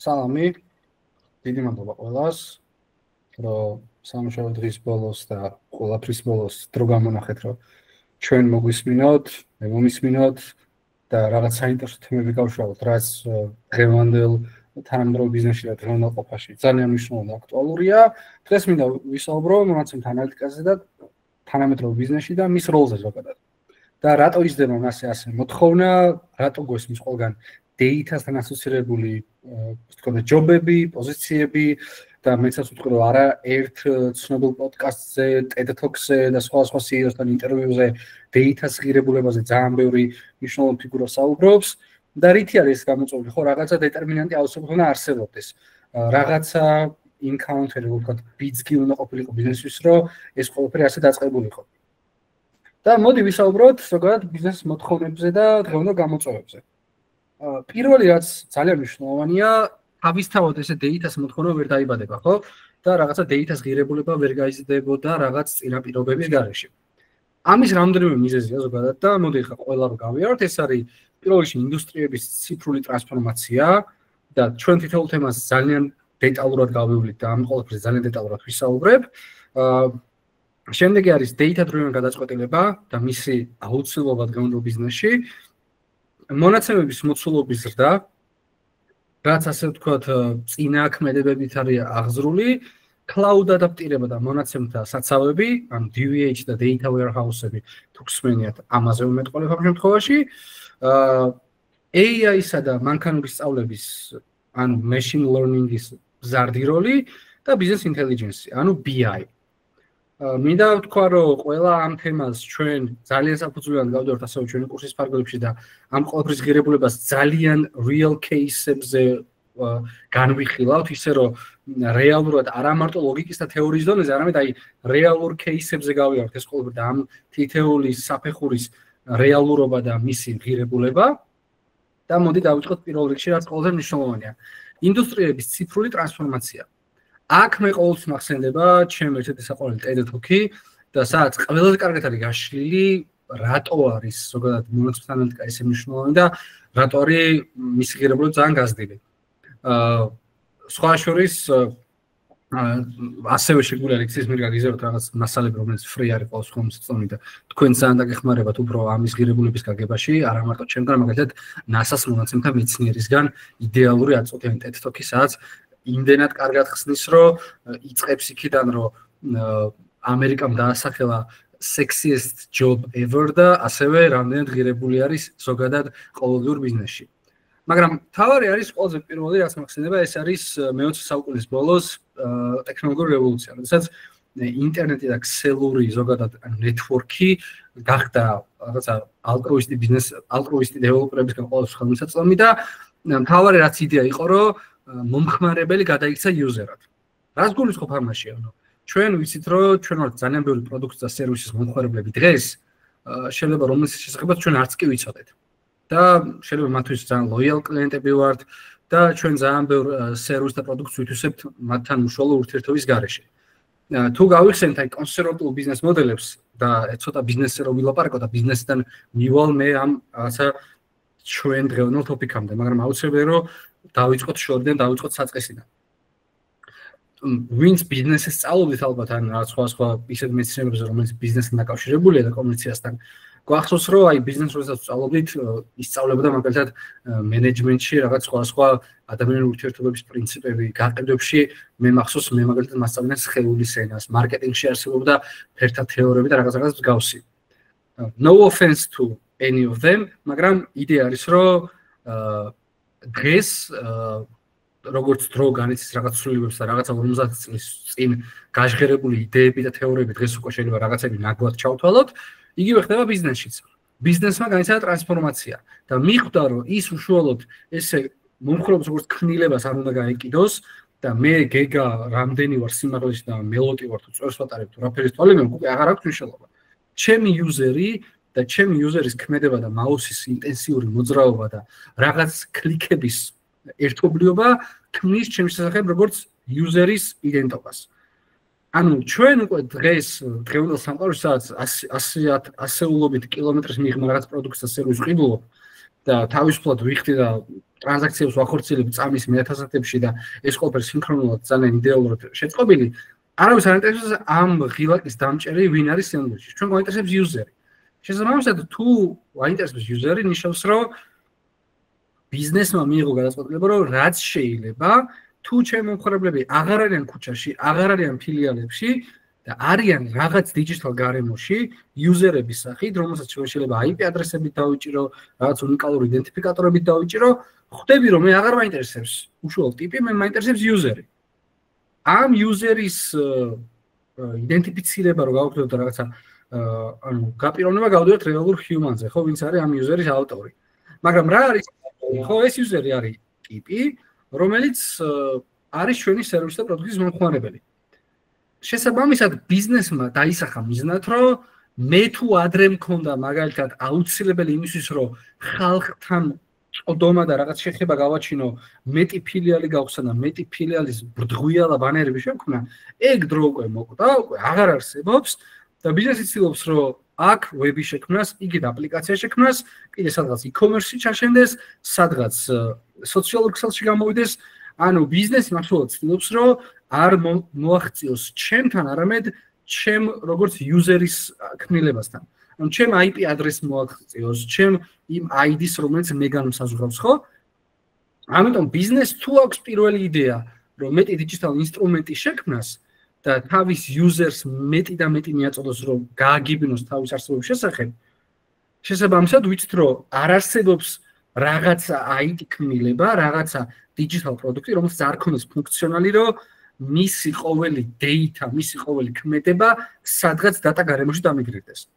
სალამი, დიდი მადლობა ყველას, რომ სამუშაო დღის ბოლოს და ყველაფრის ბოლოს დრო გამონახეთ, რომ ჩვენ მოგვისმინოთ, მე მომისმინოთ და რაღაც საინტერესო თემები გავშალოთ, რაც დღევანდელ თანამედროვე ბიზნესში და დღევანდელ ყოფაში ძალიან მნიშვნელოვანი და აქტუალურია. დღეს მინდა ვისაუბრო მონაცემთა ანალიტიკაზე და თანამედროვე ბიზნესში და მის როლზე ზოგადად. და რატო იზრდება ასე მოთხოვნა, რატო გვესმის ყველგან data-სთან ასოცირებული ჯობები, პოზიციები და მეცაც ვთქვი, რომ არა ერთ ცნობილ პოდკასტზე, TED Talks-ზე და სხვა CEO-სთან ინტერვიუზე data-ს ღირებულებაზე ძალიან ბევრი მნიშვნელოვანი ფიგურა საუბრობს და რითი არის ეს გამოწვეული, ხო, რაღაცა დეტერმინანტი აუცილებლად უნდა არსებობდეს. რაღაცა encounter-ი, ვთქვათ, ბიძგი უნდა ყოფილიყო ბიზნესის, რომ ეს ყველაფერი ასე დაწყებულიყო. და მოდი ვისაუბროთ ზოგადად ბიზნეს მოთხოვნებზე და დღევანდელ გამოწვევებზე. პირველი რაც ძალიან მნიშვნელოვანია, თავისთავად ესე data-ს მოთხოვნა ვერ დაიბადება, ხო? და რაღაცა data-ს ღირებულება ვერ გაიზრდებოდა რაღაც წინაპირობების გარეშე. ამის რამდენიმე მიზეზია ზოგადად და მოდი ხა ყველა რო გავიაროთ, ეს არის პირველ რიგში ინდუსტრიების ციფრული ტრანსფორმაცია და ჩვენ თითოეულ თემას ძალიან დეტალურად გავივლით და ამ ყველაფერზე ძალიან დეტალურად ვისაუბრებ. შემდეგი არის data-დრივენ გადაწყვეტილება და მისი აუცილებლობა დღევანდელ ბიზნესში. მონაცემების მოცულობის ზრდა, რაც ასე ვთქვათ, წინააქმედებებით არის აღზრული, cloud adaptirება და მონაცემთა საცავები, ან DVH და data warehouse-ები, თუ გსმენიათ, ამაზე ვმეტყველებ ამ შემთხვევაში, AI-სა და მანქანური სწავლების, ან machine learning-ის მზარდი როლი და business intelligence, ანუ BI. მინდა ვთქვა, რომ ყველა ამ თემას ჩვენ ძალიან საფუძვლიან გავდივართ ასევე ჩვენი კურსის ფარგლებში და ამ ყველაფრის ღირებულებას ძალიან real case-ებზე განვიხილავთ, ისე რომ რეალურად არა მარტო ლოგიკის და თეორიის დონეზე, არამედ აი რეალურ case-ებზე გავიართ ეს ყველაფერი და ამ თითეული საფეხურის რეალურობა და მისი ღირებულება. და მოდი დავიწყოთ პირველ რიგში, რაც ყველაზე მნიშვნელოვანია. ინდუსტრიების ციფრული ტრანსფორმაცია. აქ მე ყოველთვის მახსენდება ჩემი ერთ-ერთი საყვარელი TED Talk-ი და სადაც ყველაზე კარგად არის გაშლილი, რატო არის ზოგადად მონაცემთა ანალიტიკა ესე მნიშვნელოვანი და რატო არის მისი ღირებულება ძალიან გაზრდილი. სხვა შორის ასევე შეგვიძლია ლექციის მიერ გაგიზიაროთ რაღაც მასალები, რომელიც free არის ყოველთვის ხელმისაწვდომი და თქვენ ძალიან დაგეხმარებათ უფრო ამის ღირებულების გაგებაში, არა მარტო ჩემგან, მაგალითად NASA-ს მონაცემთა მეცნიერისგან იდეალური აწოდიანი TED Talk-ი, სადაც იმდენად კარგად ხსნის, რომ იწყებს იქიდან, რომ ამერიკამ დაასახელა sexiest job ever და ასევე რამდენად ღირებული არის ზოგადად ყოველდღიურ ბიზნესში. მაგრამ თავარი არის ყველაზე პირველი, რაც მახსენდება, ეს არის მე-20 საუკუნის ბოლოს ტექნოლოგიური რევოლუცია, როდესაც ინტერნეტი და ქსელური ზოგადად ნეტვორკი გახდა რაღაცა ალტრუისტი დეველოპერებისგან ყოველთვის ხელმისაწვდომი და თავარი რაც იდეა იყო, რომ მომხმარებელი გადაიქცა იუზერად. რას გულისხმობ ამაში? ანუ ჩვენ ვიცით, რომ ჩვენ ვართ ძალიან ბევრი პროდუქტის და სერვისის მომხმარებლები დღეს, შეიძლება რომელის შესახებაც ჩვენ არც კი ვიცოდეთ. და შეიძლება მათთვის ძალიან ლოიალ კლიენტები ვართ და ჩვენ ძალიან ბევრ სერვისს და პროდუქტს ვითვისებთ მათთან უშუალო ურთიერთობის გარეშე. თუ გავიხსენთ აი კონსერვატულ ბიზნეს მოდელებს და ცოტა ბიზნესზე რომ ვილაპარაკო და ბიზნესიდან მივალ მე ამ რაღაცა ჩვენ დღევანდელ ტოპიკამდე, მაგრამ აუცილებელია რომ დავიწყოთ შორიდან, დავიწყოთ საწყისიდან. ვინც ბიზნესის სწავლობთ ალბათ ან რაღაც სხვა ისეთ მეცნიერებებზე, რომელიც ბიზნესთან დაკავშირებულია და კომუნიკაციასთან, გვახსოვს, რომ აი ბიზნეს როდესაც სწავლობთ, ისწავლებოდა მაგალითად მენეჯმენტში რაღაც სხვა ადამიანური ურთიერთობების პრინციპები, გაყიდვებში, მე მახსოვს, მე მაგალითად მასწავლდნენ სხეულის ენას, მარკეტინგში არსებობდა ფერთა თეორიები და რაღაც მსგავსი. No offense to any of them, მაგრამ იდეა არის, რომ დღეს როგორც დრო განიცდის რაღაც ცვლილებებს და რაღაცა 50 წლის წინ გაჟღერებული იდეები და თეორიები დღეს უკვე შეიძლება რაღაცები ნაგვად ჩავთვალოთ, იგივე ხდება ბიზნესშიც. ბიზნესმა განიცადა ტრანსფორმაცია და მიხვდა, რომ ის უშუალოდ ესე მომხრობს როგორც ქმნილებას არ უნდა გაეკიდოს და მე გეგა რამდენი ვარ სიმაღლეში და მელოტი ვარ თუ წვერს ვატარებ თუ რაფერის თვალები უკვე აღარ აქვს მნიშვნელობა. ჩემი იუზერი და ჩემი იუზერის ქმედება და მაუსის ინტენსიური მოძრაობა და რაღაც კლიკების ერთობლიობა ქმნის ჩემს შესახებ როგორც იუზერის იდენტობას. ანუ ჩვენ უკვე დღევანდელ სამყაროში, სადაც ასეულობით კილომეტრის მიღმა რაღაც პროდუქტს და სერვისს ყიდულობ, და თავისუფლად ვიხდი და ტრანზაქციებს ვახორციელებ წამის 1000-ებში და ეს ყველაფერი სინქრონულად ძალიან იდეალურად შეწყობილი. არავის არ ინტერესებს ამ ღილაკის დამჭერი ვინ არის სინამდვილეში. ჩვენ გვაინტერესებს იუზერი. შესაბამისად, თუ გვაინტერესებს იუზერი, ნიშნავს, რომ ბიზნესმა მიიღო გადაწყვეტილება, რომ რაც შეიძლება, თუ ჩემი მომხმარებლები აღარ არიან ქუჩაში, აღარ არიან ფილიალებში და არიან რაღაც დიჯიტალ გარემოში, იუზერების სახით, რომელსაც შეიძლება IP ადრესებით დავიჭირო, რაღაც უნიკალური იდენტიფიკატორებით დავიჭირო, ხვდები რომ მე აღარ მაინტერესებს უშუალოდ ტიპი, მე მაინტერესებს იუზერი. ამ იუზერის იდენტიფიცირება რო გავაკეთოთ და რაღაცა ანუ გაპიროვნება გავდივართ რეალურ ჰიუმანზე, ხო, ვინც არის ამ იუზერის ავტორი. მაგრამ რა არის ხო, ეს იუზერი არის ტიპი, რომელიც არის ჩვენი სერვისი და პროდუქტის მომხმარებელი. შესაბამისად, ბიზნესმა დაისახა მიზნად, რომ მე თუ ადრე მქონდა მაგალითად აუცილებელი იმისთვის, რომ ხალხთან წოდომა და რაღაც შეხება გავაჩინო, მეტი ფილიალი გავხსნა და მეტი ფილიალის ბრდღვიალა ბანერები შევქმნა, ეგ დრო უკვე მოკვდა, უკვე აღარ არსებობს და ბიზნესი ცდილობს, რომ აქ ვები შექმნას, იგივე აპლიკაცია შექმნას, კიდე სადღაც e-commerce-ში ჩაშენდეს, სადღაც სოციალურ ქსელში გამოვიდეს, ანუ ბიზნესი მასშტაბად ცდილობს, რომ არ მოაღწიოს ჩემთან, არამედ ჩემ როგორც იუზერის ქმნილებასთან. ანუ ჩემ IP ადრესს მოაღწიოს, ჩემ იმ ID-ს, რომელიც მე განსაზღვრავს, ხო? ამიტომ ბიზნესს თუ აქვს პირველი იდეა, რომ მეტი დიჯიტალ ინსტრუმენტი შექმნას და თავის იუზერს მეტი და მეტი მიაწოდოს, რომ გააგიბნოს თავის არსებობის შესახებ, შესაბამისად ვიცით, რომ არ არსებობს რაღაცა IT ქმნილება, რაღაცა digital პროდუქტი, რომელსაც არ ქონდეს ფუნქციონალი, რომ მისი ყოველი data, მისი ყოველი ქმედება სადღაც data გარემოში დამიგრირდეს.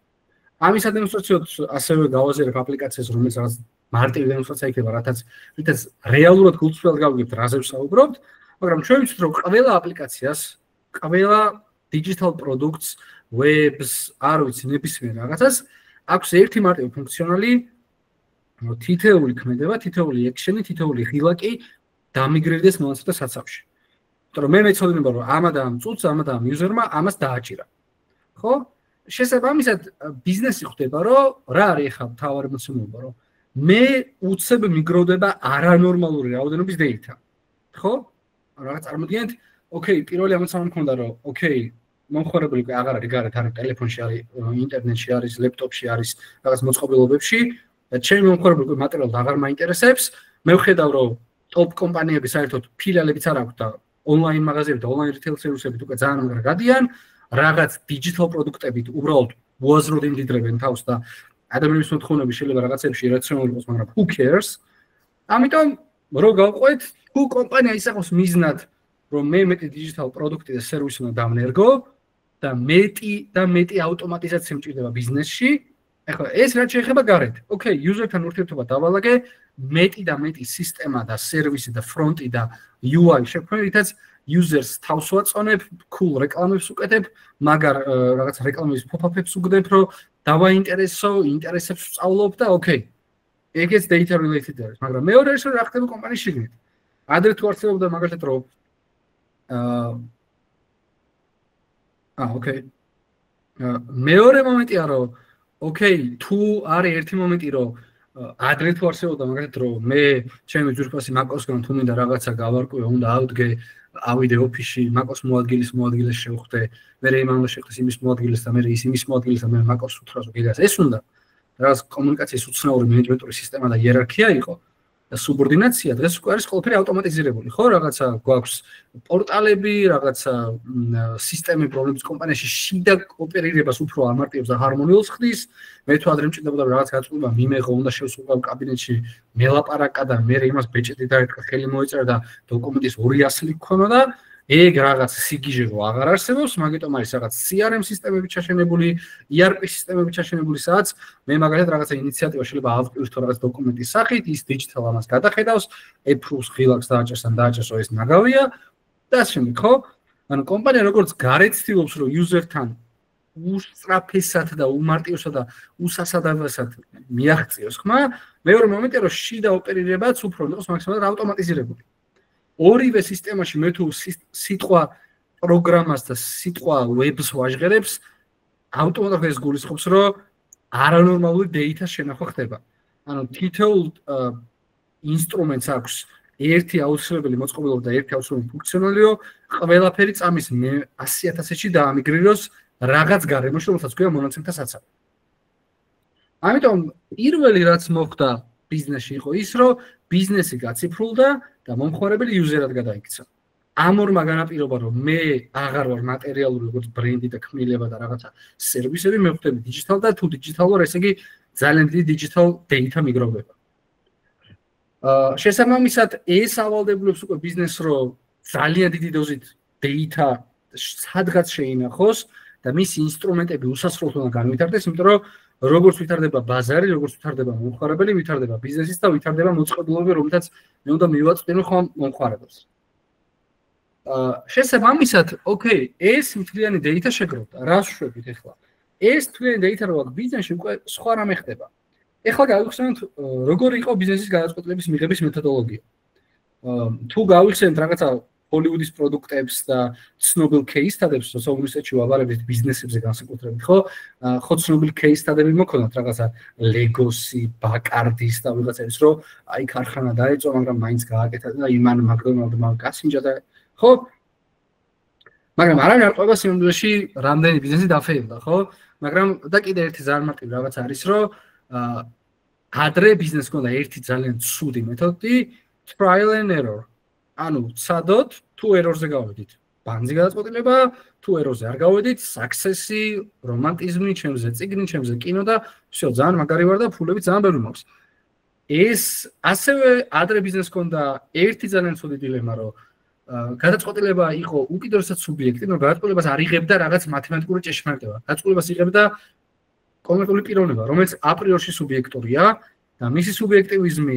ამის ადმინისტრაციოდ ასევე გავაზიარებ აპლიკაციას, რომელიც რაღაც მარტივი დემონსტრაცია იქნება, რითაც რეალურად გულწრფელად გავიგებთ, რაზე ვსაუბრობთ, მაგრამ ჩვენ ვიცით, რომ ყველა აპლიკაციას, ყველა digital products, webs, არ ვიცი, ნებისმიერ რაღაცას აქვს ერთი მარტივი ფუნქციონალი, თითეული ქმედება, თითეული action-ი, თითეული ღილაკი დამიგრირდეს მონაცემთა საცავში. იმიტომ რომ მე მეცოდინება, რომ ამა და ამ წუთს, ამა და ამ იუზერმა ამას დააჭირა. ხო? შესაბამისად, ბიზნესი ხვდება, რომ რა არის ახლა მთავარი მოცემულობა, რომ მე უცებ მიგროვდება არანორმალური რაოდენობის data. ხო? რაღაც წარმოგიდგენთ, ოკეი, პირველი ამოცანა მქონდა, რომ ოკეი, მომხმარებელი აღარ არის გარეთ, არის ტელეფონში, არის ინტერნეტში, არის ლეპტოპში, არის რაღაც მოწყობილობებში და ჩემი მომხმარებელი მატერიალად აღარ მაინტერესებს. მე ვხედავ, რომ ტოპ კომპანიები საერთოდ ფილიალებიც არ აქვს და ონლაინ მაღაზიები და ონლაინ რიტეილ სერვისები უკვე ძალიან აღარ გადიან, რაღაც digital პროდუქტებით უბრალოდ უაზროდ იმდიდრებენ თავს და ადამიანის მოთხოვნები შეიძლება რაღაცებში რაციონალური იყოს, მაგრამ who cares? ამიტომ რო გავყვეთ, თუ კომპანია ისახავს მიზნად, რომ მე მეტი digital პროდუქტი და სერვისი უნდა დავნერგო და მეტი ავტომატიზაცია მჭირდება ბიზნესში, ახლა ეს რაც შეეხება გარეთ. ოკეი, იუზერთან ურთიერთობა დავალაგე, მეტი და მეტი სისტემა და სერვისი და ფრონტი და UI შექმნე, რითაც users თავს ვაწონებ, cool რეკლამებს უკეთებ, მაგარ რაღაც რეკლამების pop-up-ებს უგდებ, რომ დავაინტერესო, ინტერესებს ვსწავლობ და ოკეი. ეგეც data related არის, მაგრამ მეორე ის რა ხდება კომპანიის შიგნით. ადრე თუ არსებობდა მაგალითად რომ ოკეი. მეორე მომენტია რომ ოკეი, თუ არის ერთი მომენტი რომ ადრე თუ არსებობდა მაგალითად რომ მე ჩემი ძვირფასი მაკოსგან თუ მინდა რაღაცა გავარკვიო, უნდა ავდგე, ავიდე ოფისში, მაკოს მოადგილეს შევხვდე, მე იმან უნდა შევხვდეს იმის მოადგილეს და მე იმის მოადგილეს და მე მაკოს უთხრას გიგას. ეს უნდა რაღაც კომუნიკაციის უცნაური მენეჯმენტური სისტემა და იერარქია იყო და სუბორდინაცია დღეს უკვე არის ყველაფერი ავტომატიზირებული, ხო? რაღაცა გვაქვს პორტალები, რაღაცა სისტემები, რომლებიც კომპანიაში შიდა ოპერირებას უფრო ამარტივებს და ჰარმონიულს ხდის. მე თუ ადრე მჭირდებოდა რაღაც გაწყვეტილება მიმეღო, უნდა შევსრულო კაბინეტში, მელაპარაკა და მე იმას ბეჭედი დაერქვა, ხელი მოეწერა და დოკუმენტის 200 ლიქ ქონა და ეგ რაღაც სიგიჟეღო აღარ არსებობს, მაგიტომ არის რაღაც CRM სისტემები ჩაშენებული, ERP სისტემები ჩაშენებული, სადაც მე მაგალითად რაღაცა ინიციატივა შეიძლება ავტვირთო რაღაც დოკუმენტის სახით, ის digital ამას გადახედავს, approves ღილაკს დააჭერს ან დააჭერსო ეს ნაგავია და ასე შემდეგ, ხო? ანუ კომპანია როგორც გარეთ ცდილობს, რომ user-თან უსწრაფესად და უმარტივსად და უსასადავსად მიაღწიოს ხმა, მეორე მომენტია, რომ შიდა ოპერირებაც უფრო იყოს მაქსიმალურად ავტომატიზირებული. ორივე სისტემაში მე თუ სიტყვა პროგრამას და სიტყვა webs ვაჟღერებს, ავტომატურად ეს გულისხმობს, რომ არანორმალური data შენახვა ხდება. ანუ თითოეულ ინსტრუმენტს აქვს ერთი აუცილებელი მოწყობილობა და ერთი აუცილებელი ფუნქციონალიო, ყველაფერი წამის 100,000-ში დაამიგრიროს რაღაც გარემოში, რომელსაც ქვია მონაცემთა საცავი. ამიტომ პირველი რაც მოხდა ბიზნესში იყო ის, რომ ბიზნესი გაციფრულდა და მომხმარებელი იუზერად გადაიქცა. ამ ორმა განაპირობა, რომ მე აღარ ვარ მატერიალური როგორც ბრენდი და ქმნილება და რაღაცა სერვისები, მე ვხდები დიჯიტალ და თუ დიჯიტალ ვარ, ესე იგი ძალიან დიდი digital data მიგროვდება. შესაბამისად ეს ავალდებულებს უკვე ბიზნესს, რომ ძალიან დიდი დოზით data სადღაც შეინახოს და მისი ინსტრუმენტები უსასრულოდ უნდა განვითარდეს, იმიტომ რომ როგორც ვითარდება ბაზარი, როგორც ვითარდება მომხმარებელი, ვითარდება ბიზნესიც და ვითარდება მოწყობილობები, რომელთაც მე უნდა მივაწვდინო ხომ მომხმარებელს. შესაბამისად, ოკეი, ეს მთლიანი data შეგროვდა. რას ვშვებით ახლა? ეს თვლიანი data რო აქვს ბიზნესში უკვე სხვა რამე ხდება. ეხლა გავიხსენოთ როგორი იყო ბიზნესის გადაწყვეტილების მიღების მეთოდოლოგია. თუ გავიხსენოთ რაღაცა ჰოლივუდის პროდუქტებს და ცნობილ кейსტადებს, სოციალურ ვაბარებით ბიზნესებზე განსაკუთრებით, ხო ცნობილ кейსტადები მქონდათ რაღაცა ლეგოსი, ბაკარდის და ვიღაცების, რომ აი ქარხანა დაეწვა, მაგრამ მაინც გააკეთა და იმან მაკდონალდმა გასინჯა და ხო? მაგრამ არავინ არ ყვება სიმბოლოში რამდენი ბიზნესი დაფეილდა, ხო? მაგრამ და კიდე ერთი ძალიან მარტივი რაღაც არის, რომ ადრე ბიზნესს ჰქონდა ერთი ძალიან ცუდი მეთოდი, trial and error. ანუ ცადოთ, თუ error-ზე გავედით, ბანძი გადაწყვეტილება, თუ error-ზე არ გავედით, success-ი, რომანტიზმი, ჩემზე წიგნი, ჩემზე კინო და всё, ძალიან მაგარი ვარ და ფულები ძალიან ბევრი მაქვს. ეს ასევე ადრე ბიზნესს ჰქონდა ერთი ძალიან ცუდი დილემა, რომ გადაწყვეტილება იყო უკიდურესად სუბიექტი, რომ გადაწყვეტილებას არ იღებდა რაღაც მათემატიკური ჭეშმარიტება. გადაწყვეტილებას იღებდა კონკრეტული პიროვნება, რომელიც აპრიორში სუბიექტურია და მისი სუბიექტივიზმი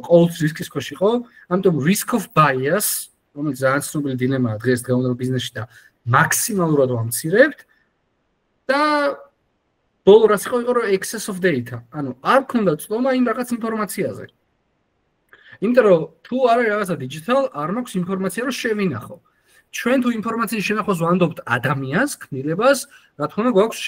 ყოველთვის რისკის ქვეშ იყო, ამიტომ risk of bias, რომელიც ძალიან ცნობილი დილემაა დღესდღეობრივ ბიზნესში და მაქსიმალურად ვამცირებთ და ბოლო რაც იყო, რომ excess of data, ანუ არ ქონდა წლომა იმ რაღაც ინფორმაციაზე. იმიტომ რომ თუ არ არის რაღაცა digital, არ მაქვს ინფორმაცია რომ შევინახო. ჩვენ თუ ინფორმაციის შენახვას ვანდობთ ადამიანს, ქმნილებას, რა თქმა უნდა გვაქვს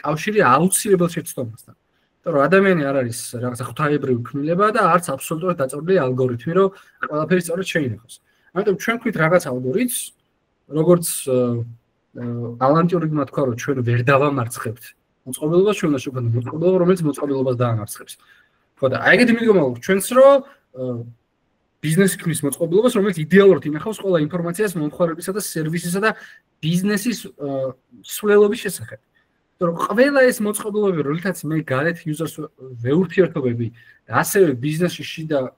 კავშირი აუცილებელ შეცდომასთან. იმიტომ რომ ადამიანი არ არის რაღაცა ღვთაებრივი ქმნილება და არც აბსოლუტურად დაწორილი ალგორითმი, რომ ყველაფერი სწორად შეინახოს. ამიტომ ჩვენ ქვით რაღაც ალგორითმს, როგორც ალან ტიურინგმა თქვა, რომ ჩვენ ვერ დავამარცხებთ მოწყობილობას, ჩვენ უნდა შევქმნათ მოწყობილობა, რომელიც მოწყობილობას დაამარცხებს. ხო და აი ეგეთი მიდგომა გვაქვს ჩვენს, რომ ბიზნესი ქმნის მოწყობილობას, რომელიც იდეალურად ინახავს ყველა ინფორმაციას მომხმარებელისა და სერვისისა და ბიზნესის სვლელობის შესახებ. რომ ყველა ეს მოწყობილობები, როდესაც მე გარეთ იუზერს ვეურთიერთობები და ასევე ბიზნესში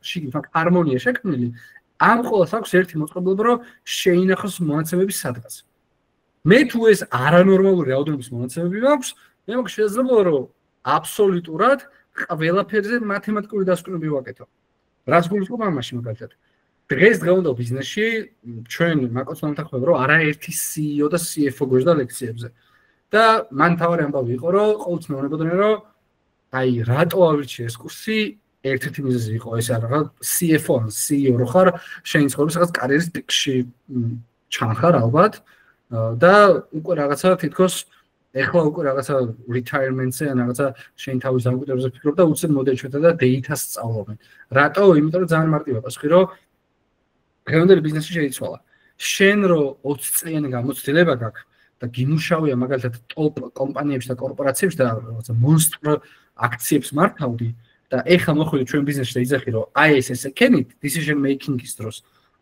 შიგნით მაქვს ჰარმონია შექმნილი, ამ ყველას აქვს ერთი მოწყობილობა, რომ შეინახოს მონაცემების სადღაც. მე თუ ეს არანორმალური რაოდენობის მონაცემები მაქვს, მე მაქვს შესაძლებლობა, რომ აბსოლუტურად ყველაფერზე მათემატიკური დასკვნები ვაკეთო. რაც გულისხმობს ამაში მაგალითად. დღესდღეობრივ ბიზნესში ჩვენ მაკოცთან ვთანხმობ, რომ არაერთი CEO და CFO გვერდა ლექციებზე. და მან თავარი ამბავი იყო, რომ ყოველთვის მეუბნებოდნენ, რომ აი რატო ავირჩიე ეს კურსი, ერთ-ერთი მიზეზი იყო ეს არა, CFO ან CEO რო ხარ, შენი ცხოვრების რაღაც კარიერის პიკში ჩანხარ ალბათ და უკვე რაღაცა თითქოს ეხლა უკვე რაღაცა retirement-ზე ან რაღაცა შენ თავის დამკვიდრებაზე ფიქრობ და უცებ მოდელჩვეთა და data-ს სწავლობენ. რატო? იმიტომ რომ ძალიან მარტივია პასუხი, რომ დღევანდელი ბიზნესში შეიცვალა. შენ რო 20 წლიანი გამოცდილება გაქვს და გიმუშავია მაგალითად ტოპ კომპანიებში და კორპორაციებში და რაღაცა მონსტრო აქციებს მართავდი და ეხლა მოხვიდე ჩვენ ბიზნესში და იძახი რომ აი ეს ეკენით decision making-ის დროს,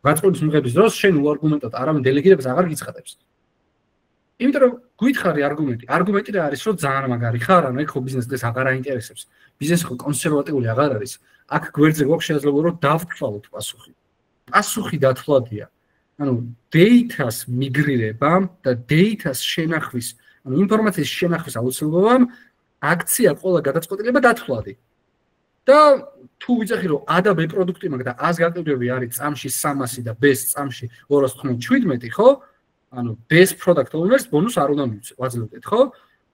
გაწყვეტილების მიღების დროს შენ უარგუმენტოდ არავინ დელეგირებას აღარ გიცხადებს. იმიტომ რომ გითხარი არგუმენტი რა არის, რომ ძალიან მაგარი ხარ, ანუ ეგ ხო ბიზნესს დღეს აღარ აინტერესებს. ბიზნესი ხო კონსერვატიული აღარ არის. აქ გვერდზე გვაქვს შესაძლებლობა რომ დავთვალოთ პასუხი. პასუხი დათვლადია. ანუ data-ს მიგრირება და data-ს შენახვის, ანუ ინფორმაციის შენახვის აუცილებლობამ აქცია ყველა გადაწყვეტილება დათვლადი. და თუ ვიცახი რომ A და B პროდუქტი მაქვს და A-ს გაყიდვები არის წამში 300 და B-ს წამში 297, ხო? ანუ best product owners ბონუს არ უნდა მივაძლევდეთ, ხო?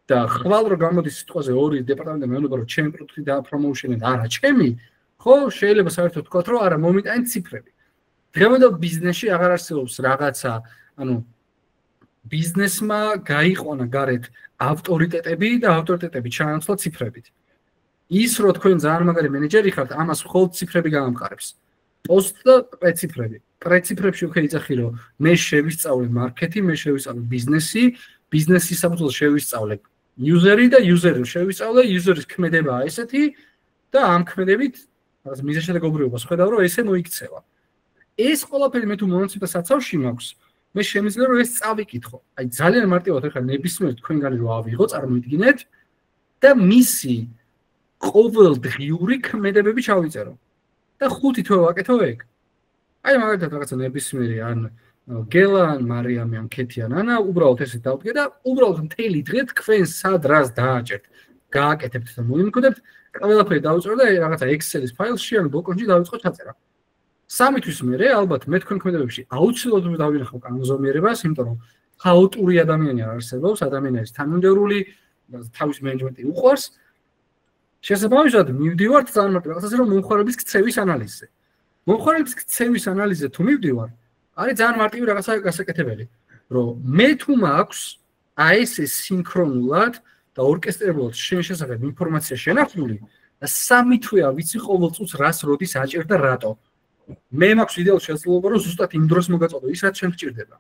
და ხვალ რო გამოდის სიტყვაზე ორი დეპარტამენტი მეუბნება რომ ჩემი პროდუქტი და პრომოუშენი და არა ჩემი, ხო? შეიძლება საერთოდ თქვათ რომ არა მომიტანი ციფრები. დღევანდელ ბიზნესში აღარ არსებობს რაღაცა, ანუ ბიზნესმა გაიყვანა გარეთ ავტორიტეტები და ავტორიტეტები ჩაანაცვლა ციფრებით. ის რომ თქვენ ძალიან მაგარი მენეჯერი ხართ, ამას მხოლოდ ციფრები გამამყარებს. პოსტ და პრეციფრები. პრეციფრებში უკვე იცახი რომ მე შევისწავლე მარკეტინგი, მე შევისწავლე ბიზნესი, ბიზნესის საფუძველზე შევისწავლე იუზერი და იუზერი შევისწავლე, იუზერის ქმედებაა ესეთი და ამ ქმედებით რაღაც მიზანშედეგობრივობას ხედავ რომ ესე მოიქცევა. ეს ყველაფერი მე თუ მონაცემთა საცავში მაქვს, მე შემიძლია რომ ეს წავიკითხო. აი ძალიან მარტივად ახლა ნებისმიერ თქვენგანი რო ავიღო, წარმოიდგინეთ და მისი ყოველდღიური ქმედებები ჩავიწერო. და 5 თვე ვაკეთო ეგ. აი მაგალითად რაღაცა ნებისმიერი ან გელა ან მარიამი ან ქეთი ან ანა უბრალოდ ესე დავდგე და უბრალოდ მთელი დღე თქვენ სად რას დააჭერთ, გააკეთებთ და მოიმკვიდრებთ, ყველაფერი დავიწერო და რაღაცა Excel-ის ფაილში ან ბლოკონში დავიწყო ჩაწერა. 3 თვის მერე ალბათ მე თქვენ ქმედებებში აუცილებლად დავინახავ კანონზომიერებას, იმიტომ რომ ხაოტური ადამიანი არ არსებობს, ადამიანის თანმიმდევრული თავის მენეჯმენტი უყვარს. შესაბამისად მივდივართ ძალიან მარტივ რაღაცაზე რომ მომხმარებლის ქცევის ანალიზზე. მომხმარებლის ქცევის ანალიზზე თუ მივდივარ, არის ძალიან მარტივი რაღაცა გასაკეთებელი, რომ მე თუ მაქვს აი ესე სინქრონულად და ორკესტრირებულად შენ შესახებ ინფორმაცია შენახული და 3 თვეა ვიცი ყოველ წუთს რას როდის აჭერ და რატო. მე მაქვს იდეალურ შესაძლებლობა რომ ზუსტად იმ დროს მოგაწოდო ის რაც შენ გჭირდება.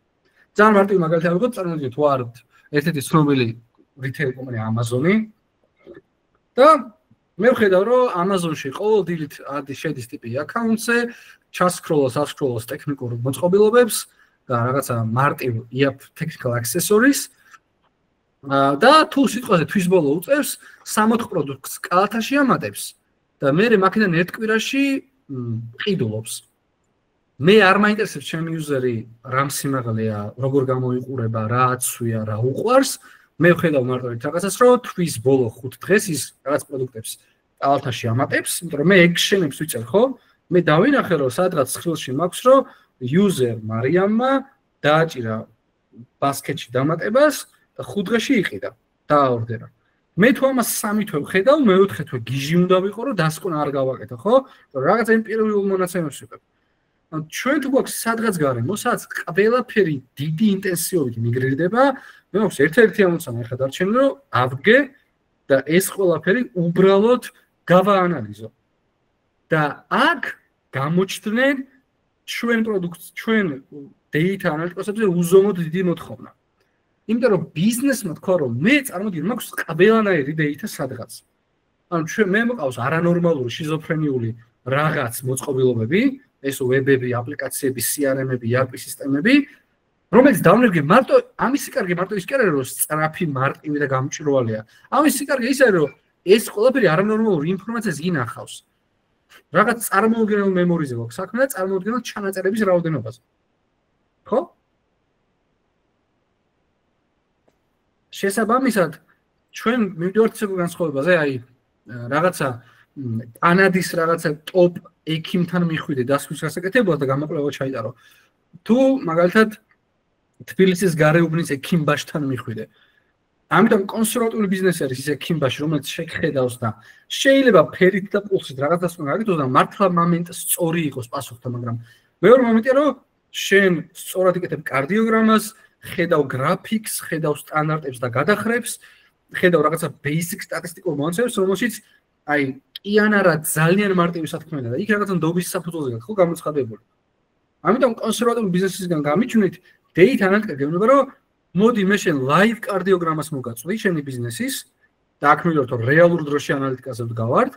ძალიან მარტივი მაგალითი ავიღოთ, წარმოიდგინეთ თუ არ ერთ-ერთი ცნობილი რიტეილ კომპანია Amazon-ი და მე ვხედავ რომ Amazon-ში ყოველ დილით შედის ტიპი აკაუნტზე, ჩასკროლოს ტექნიკურ მოწყობილობებს და რაღაცა მარტივ IAP technical accessories და თუ სიტყვაზე თვის ბოლო უწევს 60 პროდუქტს კალათაში ამატებს და მე მაქედან ერთ კვირაში ყიდულობს. მე არ მაინტერესებს ჩემი იუზერი რამ სიმაღლეა, როგორ გამოიყურება, რა აცვია, რა უყვარს. მე ვხედავ მარტო ერთ რაღაცას, რომ თვის ბოლო 5 დღეს ის რაღაც პროდუქტებს კალათაში ამატებს, იმიტომ რომ მე ექშენებს ვიწერ, ხო? მე დავინახე რომ სადღაც ხილში მაქვს რომ იუზერ მარიამმა დააჭირა ბასკეტში დამატებას და 5 დღეში იყიდა, დააორდერა. მე თუ ამას 3 თვე ვხედავ, მეოთხე თვე გიჟი უნდა ვიყო რომ დასკვნა არ გავაკეთო, ხო? რაღაც ემპირიულ მონაცემებს ვიყებ. ან ჩვენ თუ გვაქვს სადღაც გარემო, სადაც ყველაფერი დიდი ინტენსივობით მიგრირდება, მე მაქვს ერთ-ერთი ამოცანა ახლა დარჩენილი რომ ავდგე და ეს ყველაფერი უბრალოდ გავაანალიზო. და აქ გამოჩნდნენ ჩვენ პროდუქტს, ჩვენ data analytics-ებზე უზომოდ დიდი მოთხოვნა. იმიტომ რომ ბიზნესმა თქვა რომ მე წარმოგიდგენ მაქვს ყველანაირი data სადღაც. ანუ ჩვენ მე მყავს არანორმალური შიზოფრენიული რაღაც მოწყობილობები, ეს ვებები, აპლიკაციები, CRM-ები, ERP სისტემები, რომელიც დავნერგე მარტო ამისი კარგი მარტო ის კი არა რომ სწრაფი, მარტივი და გამჭვირვალეა. ამისი კარგი ის არის რომ ეს ყველაფერი არანორმალურ ინფორმაციას ინახავს. რაღაც წარმოუდგენელ მემორიზე გვაქვს საქმე და წარმოუდგენელ ჩანაწერების რაოდენობაზე. ხო? შესაბამისად, ჩვენ მივდივართ ცეკულ განსხვავებაზე, აი რაღაცა კანადის რაღაცა ტოპ ექიმთან მიხვიდე დასკვნის გასაკეთებლად და გამოკვლევა ჩაიტარო. თუ მაგალითად თბილისის გარეუბნის ექიმბაშთან მიხვიდე. ამიტომ კონსერვატიული ბიზნესი არის ის ექიმბაში, რომელიც შეგხედავს და შეიძლება ფერით და პულსით რაღაც დასკვნა გაკეთოს და მართლა მომენტს სწორი იყოს პასუხთა, მაგრამ მეორე მომენტია რომ შენ სწორად იკეთებ კარდიოგრამას, ხედავ გრაფიკს, ხედავ სტანდარტებს და გადახრებს, ხედავ რაღაცა basic სტატისტიკურ მონაცემებს, რომელშიც აი კი ან არა ძალიან მარტივი სათქმელია და იქ რაღაცა ნდობის საფუძველზე გაქვს ხო გამოცხადებული. ამიტომ კონსერვატიული ბიზნესისგან გამიჩნევით data analytics გეუბნება რომ მოდი მე შენ live კარდიოგრამას მოგაწვი შენი ბიზნესის და აქ მივიდოთ რომ რეალურ დროში ანალიტიკაზე ვდგავართ.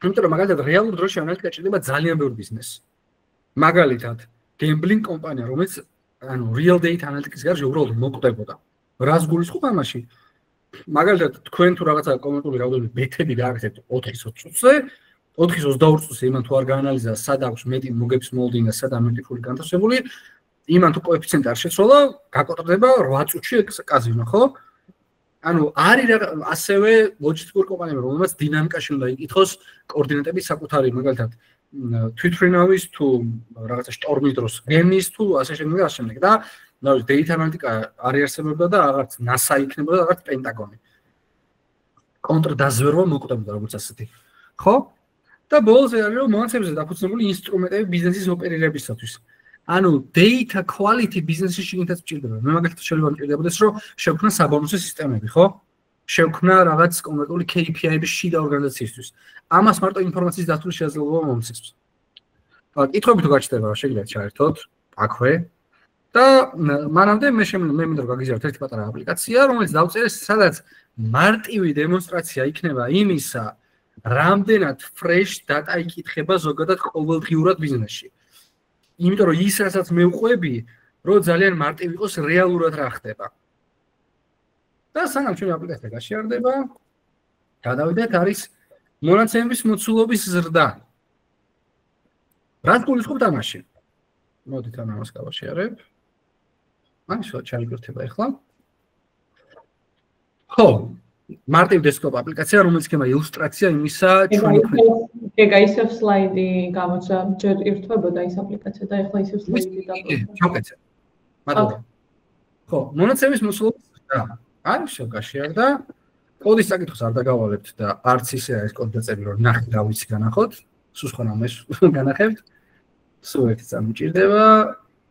იმიტომ რომ მაგალითად რეალურ დროში ანალიტიკა ჭირდება ძალიან ბევრ ბიზნესს. მაგალითად gambling კომპანია რომელიც ანუ real data analytics გარშე უბრალოდ მოკვდებოდა. რას გულისხმობ ამაში? მაგალითად თქვენ თუ რაღაცა კომენტული რაოდენობით ბეთები გააკეთებთ 4-20 წუთზე, 4-22 წუთზე იმან თუ არ გაანალიზა სად აქვს მეტი მოგების მოლდინა, სად ამეტი ფული განთავსებული, იმან თუ კოეფიციენტი არ შეცვალა, გაკოტრდება 8 წუთში კაზინო, ხო? ანუ არის ასევე ლოჯისტიკურ კომპანიები, რომელმაც დინამიკაში უნდა იკითხოს კოორდინატების საკუთარი, მაგალითად თვითმფრინავის თუ რაღაცა შტორმის დროს გემის თუ ასე შემდეგ და ასე შემდეგ და data analytica არ იარსებებდა და აღარც NASA იქნებოდა და აღარც პენტაგონი. კონტრდაზვერვა მოკვდებოდა როგორც ასეთი. ხო? და ბოლოს არის რომ მონაცემებზე დაფუძნებული ინსტრუმენტები ბიზნესის ოპერირებისათვის. ანუ data quality ბიზნესში შეგინთაც მჭირდება. მე მაგალითად შეიძლება მჭირდებოდეს რომ შევქმნა საბონუსო სისტემები, ხო? შევქმნა რაღაც კონკრეტული KPI-ების შიდა ორგანიზაციისთვის. ამას მარტო ინფორმაციის დათვლის შესაძლებლობა მომცემს. კითხვები თუ გაჩნდება, შეგიძლიათ ჩაერთოთ აქვე და მანამდე მე მინდა რომ გაგიზიაროთ ერთი პატარა აპლიკაცია, რომელიც დავწერე, სადაც მარტივი დემონსტრაცია იქნება იმისა, რამდენად fresh data იკითხება ზოგადად ყოველდღიურად ბიზნესში. იმიტომ რომ ის რასაც მე ვყვები, რომ ძალიან მარტივი იყოს რეალურად რა ხდება. და სანამ ჩვენი აპლიკაცია გაშიარდება, გადავიდეთ არის მონაცემების მოცულობის ზრდა. რაც გულისხმობთ ამაში. მოდით ამას გავაშიარებ. მაშინ ჩაიგროვდება ახლა. ხო, მარტივ დესკტოპ აპლიკაცია, რომელიც იქნება ილუსტრაცია იმისა, ჩვენი გეგა ისევ სლაიდი გამოჩა, ჯერ ირთვებოდა ის აპლიკაცია და ახლა ისევ სლაიდი დაბლოკდა. ჩავკეთე. მადლობა. ხო, მონაცემების მოცულობის ზრდა. არის შეგაშიარდა. კოდის საკითხს არ დაგავალებთ და არც ისე არის კოდი დაწერილი, რომ ნახე რა ვიცი განახოთ. სულ სხვა რამეს განახებთ. სულ ერთი წამიჭირდება,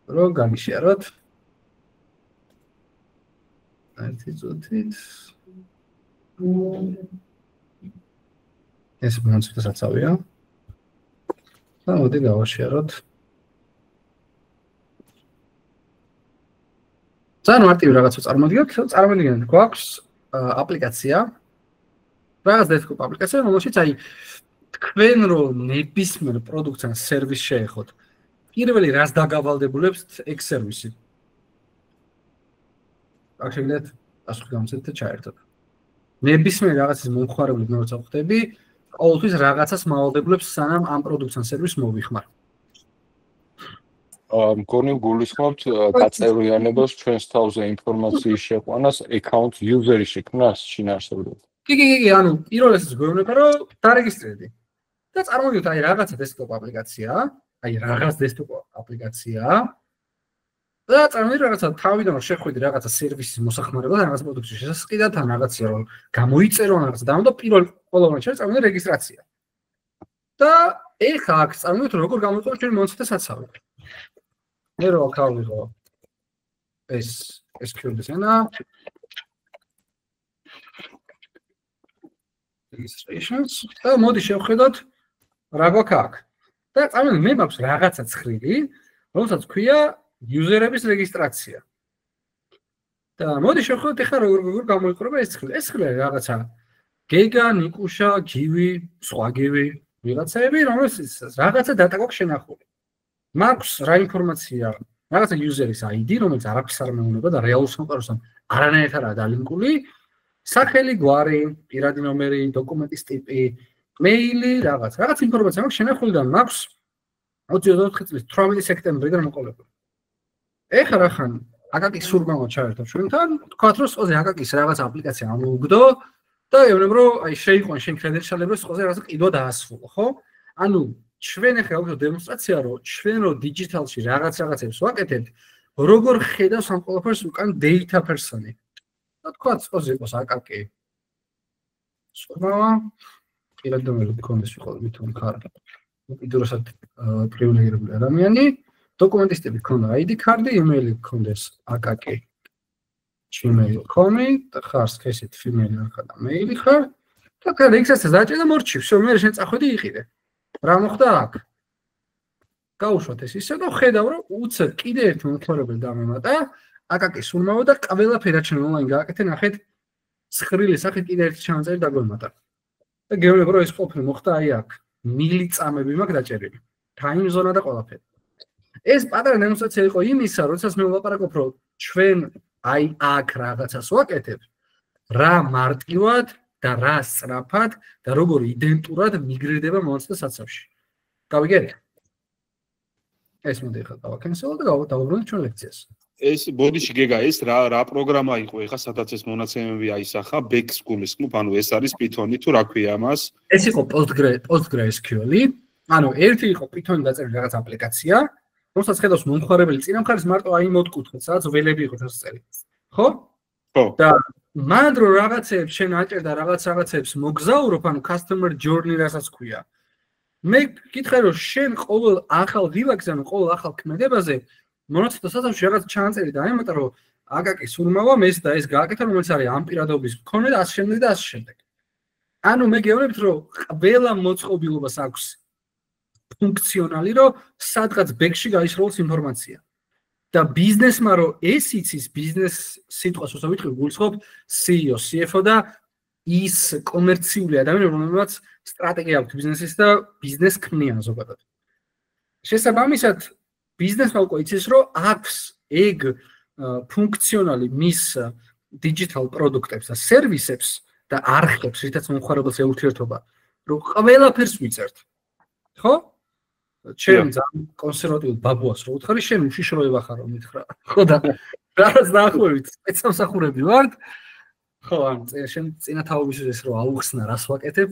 რომ გამიშიაროთ. ერთი წუთით. ეს მონაცემთა საცავია. და მოდი გავაშიაროთ. ძალიან მარტივი რაღაცა წარმოვიდგინოთ, გვაქვს აპლიკაცია. რაღაც დესკტოპ აპლიკაცია, რომელშიც აი თქვენ რომ ნებისმიერ პროდუქტს ან სერვისს შეეხოთ. პირველი რას დაგავალდებულებთ ეგ სერვისი. აქ შეგიძლიათ პასუხი გამოცეთ და ჩაერთოთ. ნებისმიერ რაღაცის მომხმარებლად როცა ხდები, ყოველთვის რაღაცას მავალდებულებს სანამ ამ პროდუქტს ან სერვისს მოვიხმარ. მგონი გულისხმობთ გაწევრიანებას ჩვენს თავზე ინფორმაციის შეყვანას account user-ის შექმნას შინაარსობრივად. კი, ანუ პირველ რიგში გვეუბნება რომ დარეგისტრირდი. და წარმოვიდგინოთ აი რაღაცა დესკტოპ აპლიკაცია, აი რაღაც დესკტოპ აპლიკაცია. და წარმოვიდგინოთ რაღაცა თავიდან რომ შეხვიდი რაღაცა სერვისის მოსახმარებლად, რაღაც პროდუქტის შესაწყდად, ან რაღაცა რომ გამოიწერო, რაღაცა და პირველ ყოველგვარ შეიძლება წარმოვიდგინოთ რეგისტრაცია. და ეხლა აქ წარმოვიდგინოთ როგორ გამოიყო ჩვენი მონაცემთა საცავი. მე რო აქ ავიღო ეს SQL-ის ენა registrations და მოდი შევხედოთ რა გვაქვს აქ. და წარმოვიდგინოთ მე მაქვს რაღაცა ცხრილი, რომელსაც ქვია user-ების რეგისტრაცია. და მოდი შევხედოთ ახლა როგორ გამოიყურება ეს ცხრილი. ეს ცხრილი რაღაცა გეგა, ნიკუშა, გივი, სხვა გივი, ვიღაცები, რომელსაც რაღაცა data გვაქვს შენახული. მაქვს რა ინფორმაცია, რაღაცა user-ის ID, რომელიც არაფერს არ მეუნება და რეალურ სამყაროსთან არანაირად არაა დალინკული, სახელი, გვარი, პირადი ნომერი, დოკუმენტის ტიპი, მეილი, რაღაც ინფორმაცია მაქვს შენახული და მაქვს 24 წლის 18 სექტემბრიდან მოყოლებული. ეხლა რახან აკაკის სურმამა ჩაერთო ჩვენთან, თქვათ რომ სოზე აკაკის რაღაც აპლიკაცია ამოუგდო და ეუბნებ რომ აი შეიყვან შენ კრედენშალები რომ სოზე რაღაც ყიდვა დაასრულო, ხო? ანუ ჩვენ ახლა გავხდით დემონსტრაცია, რომ ჩვენ რო დიჯიტალში რაღაცებს ვაკეთებთ, როგორ ხედავს ამ ყველაფერს უკან data person-ი. და თქვათ, სოზე იყოს აკაკი. სურმავა, პირადი ნომერი გქონდეს ვიყო მithon ხარ. იდროსად პრივილეგირებული ადამიანი, დოკუმენტის ტიპი გქონდა ID კარტი, email-ი გქონდეს აკაკი. gmail.com-ი, და ხარ სქესით female ხარ და mail-ი ხარ. და კა რეგისტრაციას დაჭერ და მორჩი, всё, მე შენ წახვედი იყიდე. რა მოხდა აქ? გავუშვათ ეს ისე და ხედავ რომ უცებ კიდე ერთ მომხმარებელი დამემატა, აკაკი სურმავა და ყველაფერი რაც ჩვენ ონლაინ გააკეთე, ნახეთ ცხრილი სახით კიდე ერთი ჩანაწერი დაგვემატა. და გეუბნებ რომ ეს ყოფილი მოხდა აი აქ. მილიწამები მაქვს დაჭერილი. time zone და ყველაფერი. ეს პატარა დემონსტრაცია იყო იმისა, როდესაც მე ვლაპარაკობ რომ ჩვენ აი აქ რაღაცას ვაკეთებ, რა მარტივად და რა სწრაფად და როგორ იდენტურად მიგრირდება მონაცემთა საცავში. გავიგეთ? ეს მოდი ახლა დავაკენსელო და დავუბრუნდეთ ჩვენ ლექციას. ეს ბოდიში გეგა ეს რა პროგრამა იყო ახლა სადაც ეს მონაცემები აისახა back school-ის, ანუ ეს არის Python-ი თუ რა ქვია ამას? ეს იყო PostgreSQL-ი. ანუ ერთი იყო Python-ი დაწერილი რაღაც აპლიკაცია, რომელსაც ხედავს მომხმარებელი წინა მხარეს მარტო აი მოდკუთხედს, სადაც ველები იყო დასწერი. ხო? ხო. და მანდ რო რაღაცებს შენ აჭერ და რაღაცებს მოგზაურობ, ანუ customer journey რასაც ქვია. მე გითხარ რომ შენ ყოველ ახალ ვილაგზე, ანუ ყოველ ახალ ქმედებაზე მონაცემთა საცავში რაღაც ჩანაწერი და აიმეტა რომ აკაკის ურმავამ ეს და ეს გააკეთა, რომელიც არის ამ პირადობის მქონე და ასე შემდეგ და ასე შემდეგ. ანუ მე გეუბნებით, რომ ყველა მოწყობილობას აქვს ფუნქციონალი, რომ სადღაც ბექში გაისროლოს ინფორმაცია. და ბიზნესმა რომ ეს იცის, ბიზნეს სიტყვას უსა ვიტყვი, გულისხმობ CEO, CFO და ის კომერციული ადამიანები, რომლებიც სტრატეგია აქვს ბიზნესის და ბიზნეს ქმნიან ზოგადად. შესაბამისად, ბიზნესმა უკვე იცის, რომ აქვს ეგ ფუნქციონალი მის digital პროდუქტებს და სერვისებს და არხებს, რითაც მომხმარებელს ეურთიერთობა, რომ ყველაფერს ვიწერთ. ხო? ჩემ ძალიან კონსერვატიულ ბაბუას რო ვუთხარი, შენ უშიშროება ხარ რომ მითხრა. ხო და რაღაც დაახლოებით სპეცსამსახურები ვართ. ხო, ან შენ წინა თაობის ეს რო აუხსნა რას ვაკეთებ,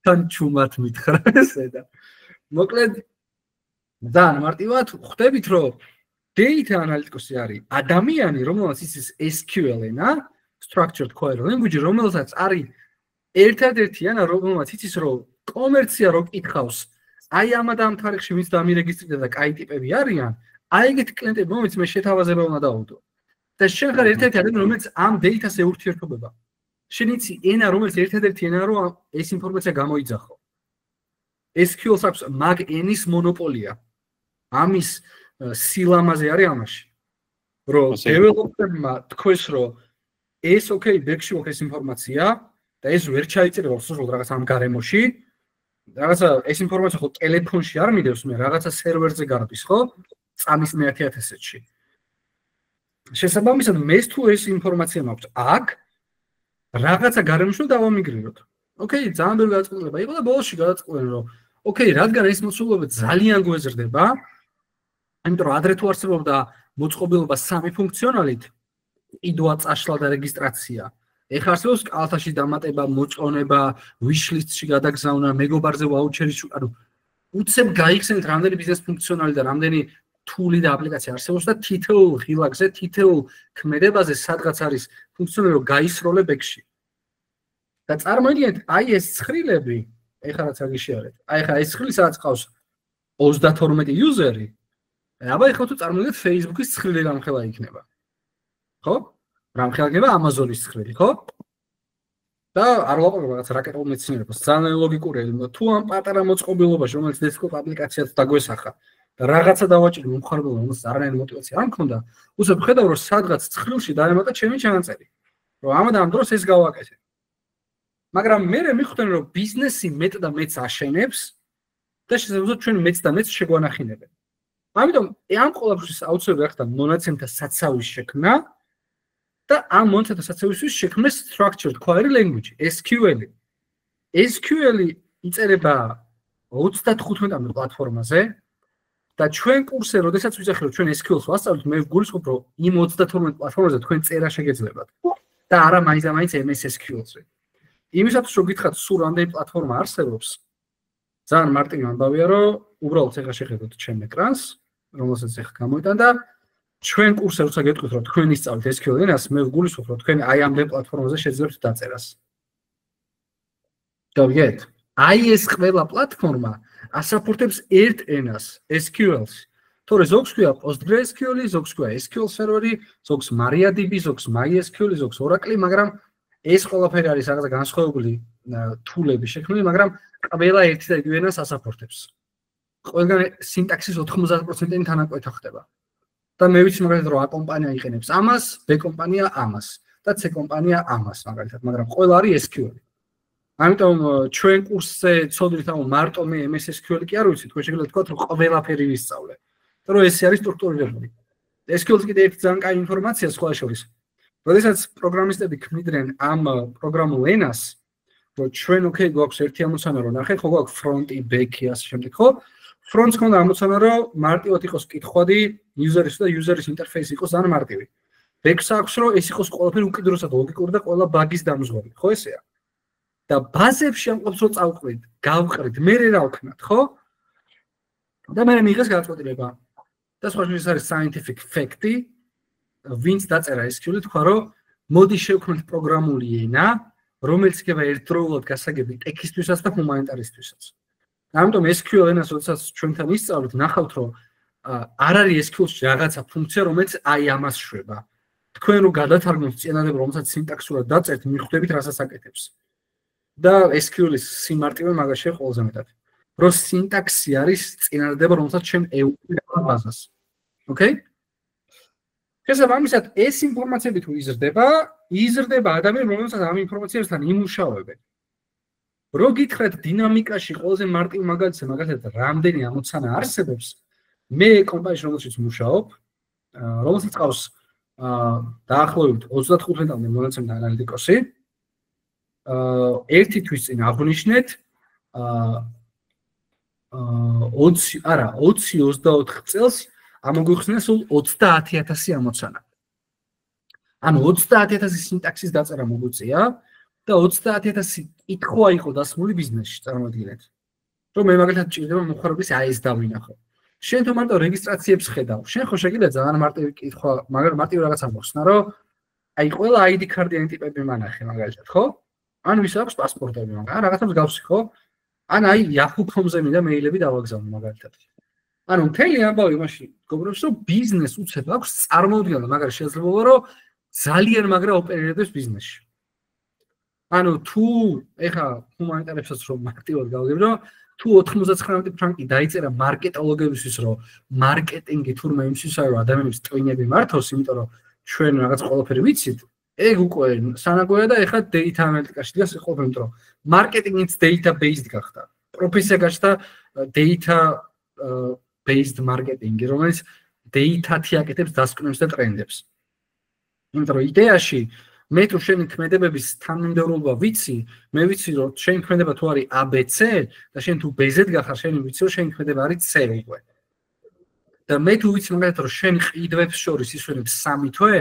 თან ჩუმად მითხრა ესე და მოკლედ ძალიან მარტივად ხვდებით რომ data analytics არის ადამიანი, რომელსაც იცის SQL ენა, structured query language, რომელსაც არის ერთადერთი ენა, რომელსაც იცის რომ კომერცია რო კითხავს აი ამ ამ თარიღში ვინც დამირეგისტრირდა და კაი ტიპები არიან, აი ეგეთი კლიენტები, რომელიც მე შეთავაზება უნდა დავუდო. და შენ ხარ ერთ-ერთი ადამიანი, რომელიც ამ data-ს ეურთიერთობება. შენ იცი ენა, რომელიც ერთადერთი ენა, რომ ეს ინფორმაცია გამოიძახო. SQL-ს აქვს მაგ ენის მონოპოლია. ამის სილამაზე არის ამაში. რომ developer-მა თქვეს, რომ ეს okay, back-ში აქვს ეს ინფორმაცია და ეს ვერ ჩაიწერება სულ რაღაც ამ გარემოში. რაღაცა ეს ინფორმაცია ხო ტელეფონში არ მიდევს, მე რაღაცა სერვერზე გარბის, ხო? წამის მე-1000-ში. შესაბამისად, მე თუ ეს ინფორმაცია მაქვს აქ, რაღაცა გარემოში დავამიგრიროთ. ოკეი, ძალიან ბევრი გადაწყვეტილება იყო და ბოლოსში გადაწყვეტენ, რომ ოკეი, რადგან ეს მოცულობა ძალიან გვეზრდება, ამიტომ ადრე თუ არსებობდა მოწყობილობა 3 ფუნქციონალით, ყიდვა, წაშლა და რეგისტრაცია. ეხლა არსებობს კალთაში დამატება, მოწონება, wishlist-ში გადაგზავნა, მეგობარზე ვაუჩერის, ანუ უცებ გაიხსენეთ რამდენი ბიზნეს ფუნქციონალი და რამდენი თული და აპლიკაცია არსებობს და თითოეულ ღილაკზე, თითოეულ ქმედებაზე სადღაც არის ფუნქციონალი, რომ გაისროლე ბექში. და წარმოიდგინეთ, აი ეს ცხრილები, ეხლა რაც აგიშიარეთ. აი ეხლა ეს ცხრილი სადაც ყავს 32 იუზერი. აბა ეხლა თუ წარმოიდგინეთ Facebook-ის ცხრილი გამხელა იქნება. ხო? რამხელა იქნება Amazon-ის ცხრილი, ხო? და არ ვაპარაკობ რაღაც რაკეტულ მეცნიერებას, ძალიან ლოგიკურია, თუ ამ პატარა მოწყობილობაში, რომელიც desktop აპლიკაციაც დაგვესახა და რაღაცა დავაჭირი მომხმარებელმა, რომელსაც არანაირი мотиваცია არ მქონდა, უცებ ხედავ რომ სადღაც ცხრილში დაემატა ჩემი ჩანაწერი, რომ ამ დროს ეს გავაკეთე. მაგრამ მე მიხვდნენ რომ ბიზნესი მეტ და მეც აშენებს და შესაძლოა ჩვენ მეც და მეც შეგვანახინებენ. ამიტომ ამ ყველაფრის აუცილებლად ხდება მონაცემთა საცავის შექმნა და ამ მონაცემთა საცავისთვის შექმნეს structured query language, SQL. SQL იწერება 35-მდე პლატფორმაზე და ჩვენ კურსზე, როდესაც ვიძახი რომ ჩვენ SQL-ს ვასწავლეთ, მე ვგულისხმობ რომ იმ 32 პლატფორმაზე თქვენ წერა შეგეძლებათ და არა მაინც MS SQL-ზე. იმისათვის რომ გითხრათ სულ რამდენი პლატფორმა არსებობს, ძალიან მარტივი ამბავია რომ უბრალოდ ეხლა შეხედოთ ჩემ ეკრანს, რომელსაც ეხლა გამოვიტან და ჩვენ კურსზე როცა გეტყვით რომ თქვენ ისწავლეთ SQL ენას, მე ვგულისხმობ რომ თქვენ აი ამ პლატფორმაზე შეძლებთ დაწერას. გავიგეთ? აი ეს ყველა პლატფორმა ასაპორტებს ერთ ენას, SQL-ს. თორე ზოგს ქვია PostgreSQL, ზოგს ქვია SQL Server, ზოგს MariaDB, ზოგს MySQL, ზოგს Oracle, მაგრამ ეს ყველაფერი არის რაღაც განსხვავებული თულები შექმნილი, მაგრამ ყველა ერთი და იგივე ენას ასაპორტებს. ყველგან სინტაქსის 90%-იანი თანაკვეთა ხდება. და მე ვიცი მაგალითად რომ A კომპანია იყენებს ამას, B კომპანია ამას და C კომპანია ამას მაგალითად, მაგრამ ყველა არის SQL. ამიტომ ჩვენ კურსზე ცოდვით ამ მარტო მე MS SQL კი არ ვიცი, თქვენ შეგიძლიათ თქვათ რომ ყველაფერი ვისწავლე. და რომ ეს არის სტრუქტურირებული. SQL-ს კიდე ერთი ძალიან კაი ინფორმაცია სხვა შორის. როდესაც პროგრამისტები ქმნიდნენ ამ პროგრამულ ენას, რომ ჩვენ ოკეი გვაქვს ერთი ამოცანა რომ ნახეთ, ხო გვაქვს ფრონტი, ბექი, ასე შემდეგ, ხო? ფრონტს ქონდა ამოცანა რომ მარტივად იყოს კითხვადი, იუზერის და იუზერის ინტერფეისი იყოს ძალიან მარტივი. ბექს აქვს რომ ეს იყოს ყველაფერი უკიდურესად ლოგიკური და ყველა ბაგის დამზღვარი, ხო ესეა? და ბაზებში ამ ყველაფერს რო წავყრით, გავყრით, მე რა ვქნათ, ხო? და მე მიიღეს გადაწყვეტილება. და სხვა შორის არის scientific fact-ი, ვინც დაწერა SQL-ი თქვა რომ მოდი შევქმნით პროგრამული ენა, რომელიც იქნება ერთდროულად გასაგები ტექსტისთვისაც და ჰუმანიტარისთვისაც. ამიტომ SQL ენას როდესაც ჩვენთან ისწავლეთ, ნახავთ რომ არ არის SQL-ში რაღაცა ფუნქცია, რომელიც აი ამას შვება. თქვენ რო გადათარგმნოთ წინადად რომელსაც სინტაქსურად დაწერთ, მიხვდებით რასაც აკეთებს. და SQL-ის სიმარტივე მაგაშია ყველაზე მეტად. Რო სინტაქსი არის წინადადება რომელსაც ჩვენ ევუყურებთ ბაზას. Okay? შესაბამისად ეს ინფორმაციები თუ იზრდება ადამიანი რომელსაც ამ ინფორმაციებთან იმუშავებენ. რო გითხრათ დინამიკაში ყველაზე მარტივ მაგალითად რამდენი ამოცანა არსებობს, მე კომპანიაში რომელშიც მუშაობ, რომელსაც ყავს დაახლოებით 35-მდე მონაცემთა ანალიტიკოსი, ერთი თვის წინ აღვნიშნეთ 20-24 წელს ამოგვიხსნა სულ 30000 ამოცანა. ანუ 30000 სინტაქსის დაწერა მოგვიწია და 30000 კითხვა იყო დასმული ბიზნესში, წარმოიდგინეთ. რომ მე მაგალითად ჭირდება მოხარების ეს დავინახო. შენ თუ მარტო რეგისტრაციებს ხედავ, შენ ხო შეგიძლია ძალიან მარტივი კითხვა, მაგრამ მარტივ რაღაცა მოხსნა, რომ აი ყველა ID ქარდიანი ტიპები მანახე მაგალითად, ხო? ან ვის აქვს პასპორტები, მაგრამ რაღაცებს გავსი, ხო? ან აი Yahoo Com-ზე მინდა მეილები დავაგზავნო მაგალითად. ანუ მთელი ამბავი მაშინ გობრობს, რომ ბიზნეს უცებ აქვს წარმოუდგენლად, მაგრამ შეიძლება რომ ძალიან მაგრა ოპერირებს ბიზნესში. ანუ თუ ეხა ჰუმანიტარებსაც რომ მარტივად გავიგებ, რომ თუ 99 ფრანკი დაიწერა მარკეტოლოგებისთვის, რომ მარკეტინგი თურმე იმისაა, რომ ადამიანებს ტვინები მართოს, იმიტომ რომ ჩვენ რაღაც ყველაფერი ვიცით, ეგ უკვე სანაგვია და ეხლა data analytics-ში დგას ყველაფერი, იმიტომ რომ marketing-იც data-based გახდა. პროფესია გაჩნდა data based marketing-ი, რომელიც data-თი აკეთებს დასკვნებს და ტრენდებს. იმიტომ რომ იდეაში მე თუ შენი ქმედებების თანმიმდევრობა ვიცი, მე ვიცი რომ შენი ქმედება თუ არის ABC და შენ თუ BZ გახარ, შენი ვიცი რომ შენი ქმედება არის C უკვე. და მე თუ ვიცი მაგალითად რომ შენ ყიდვებს შორის ისვენებს 3 თვე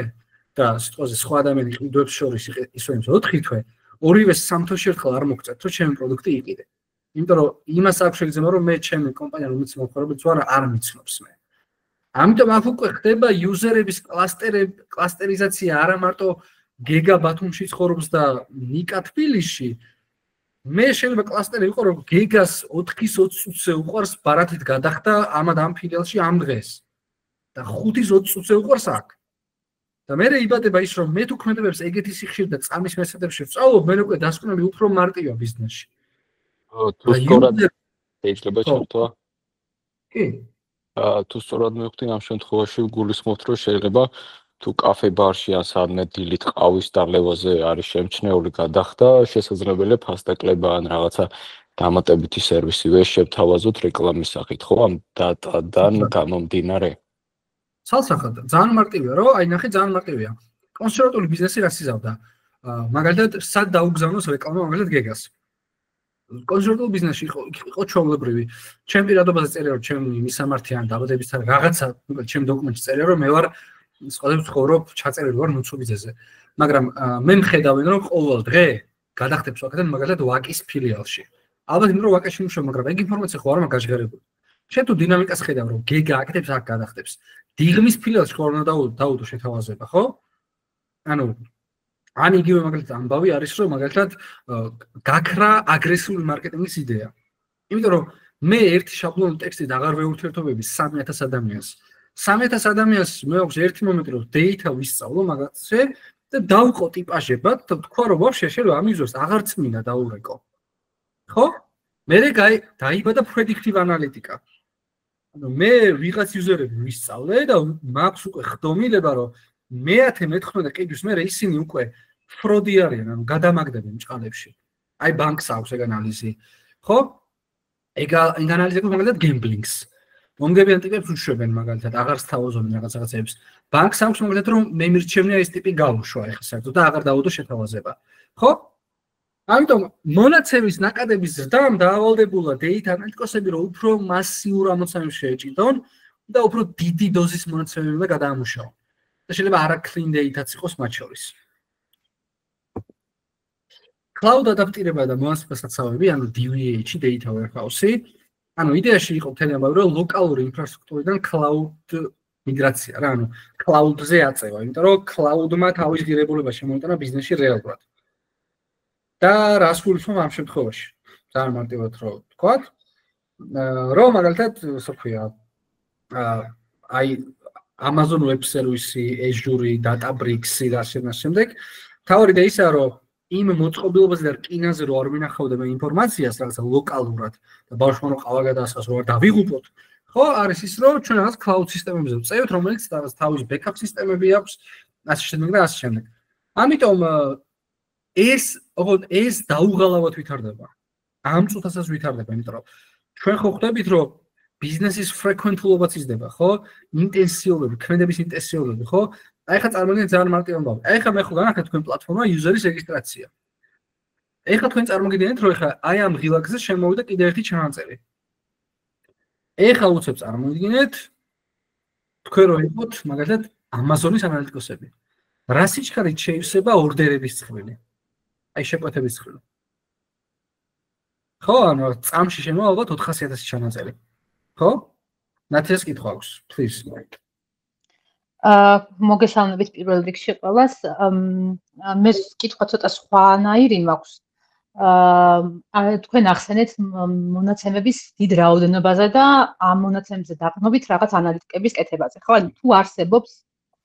და სიტყვაზე სხვა ადამიანი ყიდვებს შორის ისვენებს 4 თვე, ორივე 3 თვეში ერთხელ არ მოგწევთ რომ ჩემი პროდუქტი იყიდე. იმიტომ რომ იმას აქვს შეგრძნება რომ მე ჩემი კომპანია რომელიც მომხმარებელს არ მიცნობს მე. ამიტომ აქ უკვე ხდება იუზერების კლასტერიზაცია არა მარტო გეგა ბათუმში ცხოვრობს და ნიკა თბილისში. მე შეიძლება კლასტერი იყო რომ გეგას 4-ის 20 წუთზე უყვარს ბარათით გადახდა ამ ფილიალში ამ დღეს და 5-ის 20 წუთზე უყვარს აქ. და მე იბადება ის რომ მე თუ ქმედებებს ეგეთი სიხშირე და წამის მესადებში ვწავლობ, მე უკვე დასკვნები უფრო მარტივია ბიზნესში. თუ სწორად შეიძლება ჩართვა? კი. თუ სწორად მივხვდი ამ შემთხვევაში გულისხმობთ რომ შეიძლება თუ კაფე ბარში ან სადმე დილით ყავის დაღლევაზე არის შემჩნეული გადახდა, შესაძლებელია ფასტაკლება ან რაღაცა დამატებითი სერვისივე შევთავაზოთ რეკლამის სახით, ხო? ამ დატადან გამომდინარე. სალსახად, ძალიან მარტივია, რომ აი ნახე ძალიან მარტივია. კონსერვატული ბიზნესი რას იზავდა? მაგალითად, სად დაუგზავნოს რეკლამა მაგალითად გეგას. კონსერვატულ ბიზნესში იყო ჩვეულებრივი. ჩემ პირადობაზე წერია რომ ჩემი მისამართი ან დაბადებისთან რაღაცა, ჩემ დოკუმენტში წერია რომ მე ვარ სხვადასხვა ცხოვრობ, ჩაწერილი ვარ ნუცუბიძეზე. მაგრამ მე მხედავენ რომ ყოველ დღე გადახდებს ვაკეთებ მაგალითად ვაკის ფილიალში. ალბათ იმიტომ რომ ვაკაში მუშაობ, მაგრამ ეგ ინფორმაცია ხო არ მაქვს გაჟღერებული. შენ თუ დინამიკას ხედავ რომ გეგა აკეთებს აქ გადახდებს. დიღმის ფილიალში ხო არ უნდა დაუდო შეთავაზება, ხო? ანუ ან იგივე მაგალითად ამბავი არის რომ მაგალითად გაქრა აგრესიული მარკეტინგის იდეა. იმიტომ რომ მე ერთი შაბლონური ტექსტით აღარ ვეურთიერთობები 3000 ადამიანს. 3000 ადამიანს მე აქვს ერთი მომენტი რომ data ვისწავლო მაგაზე და დავყო ტიპაჟებად და თქვა რომ ვაფშე შეიძლება ამ იუზერს აღარც მინდა დაურეკო. ხო? მე დაიბადა predictive analytica. ანუ მე ვიღაც იუზერები ვისწავლე და მაქვს უკვე ხდომილება რომ მე-19 ყიდვის მერე ისინი უკვე ფროდი არიან, ანუ გადამაგდებენ ჭყალებში. აი ბანკს აქვს ეგ ანალიზი, ხო? ეგ ანალიზი აქვს მაგალითად gambling-ს. მომგებიან ტიპებს უშვებენ მაგალითად, აღარ სთავაზობენ რაღაცებს. ბანკს აქვს მაგალითად რომ მე მირჩევნია ეს ტიპი გავუშვა ეხლა საერთოდ და აღარ დაუდო შეთავაზება. ხო? ამიტომ მონაცემის ნაკადების ზრდამ დაავალდებულა data analytics-ები რომ უფრო მასიურ ამოცანებს შეეჭიდონ და უფრო დიდი დოზის მონაცემები უნდა გადაამუშავონ. და შეიძლება არა clean data-ც იყოს მათ შორის. Cloud ადაპტირება და მონაცემასაცავები, ანუ DVH, data warehouse-ი, ანუ იდეაში იყო მთელი ამბავი, რომ ლოკალური ინფრასტრუქტურიდან cloud მიგრაცია რა, ანუ cloud-ზე აწევა, იმიტომ რომ cloud-მა თავის ღირებულება შემოიტანა ბიზნესში რეალურად. და რას გულისხმობ ამ შემთხვევაში? ძალიან მარტივად რომ ვთქვათ, რომ მაგალითად, სოფია, აი Amazon Web Service-ი, Azure-ი, Databricks-ი და შემდეგ. თავი და ისაა, რომ იმ მოწყობილობაზე და რკინაზე რო არ ვინახავდა მე ინფორმაციას რაღაცა ლოკალურად და ბავშვმა რო ყავა გადაასხას რო არ დავიღუპოთ, ხო, არის ის რომ ჩვენ რაღაც cloud სისტემებზე ვწევთ, რომელიც თავის backup სისტემები აქვს, ასე შემდეგ და ასე შემდეგ. ამიტომ ეს დაუღალავად ვითარდება. ამ წუთასაც ვითარდება, იმიტომ რომ ჩვენ ხო ხვდებით, რომ ბიზნესის ფრეკვენტულობაც იზრდება, ხო? ინტენსიობები, ქმედების ინტენსიობები, ხო? აი ხა წარმოგიდგენთ ძალიან მარტივი ამბავი. აი ხა მე ხო განახეთ თქვენ პლატფორმა user-ის რეგისტრაცია. აი ხა თქვენ წარმოგიდგენთ, რომ ხა აი ამ ღილაკზე შემოვიდა კიდე ერთი ჩანაწერი. აი ხა უცებ წარმოგიდგენთ თქვენ რო იყოთ მაგალითად Amazon-ის ანალიტიკოსები. რა სიჩქარით შეივსება ორდერების ცხვილი? აი შეკვეთების ცხვილი. ხო, ანუ წამში შემოვა ალბათ 400.000 ჩანაწერი. ხო? ნათეს კითხვა აქვს, თვის. მოგესალმებით პირველ რიგში ყველას. მე კითხვა ცოტა სხვანაირი მაქვს. თქვენ ახსენეთ მონაცემების დიდ რაოდენობაზე და ამ მონაცემებზე დაყრდნობით რაღაც ანალიტიკების კეთებაზე. ხო, თუ არსებობს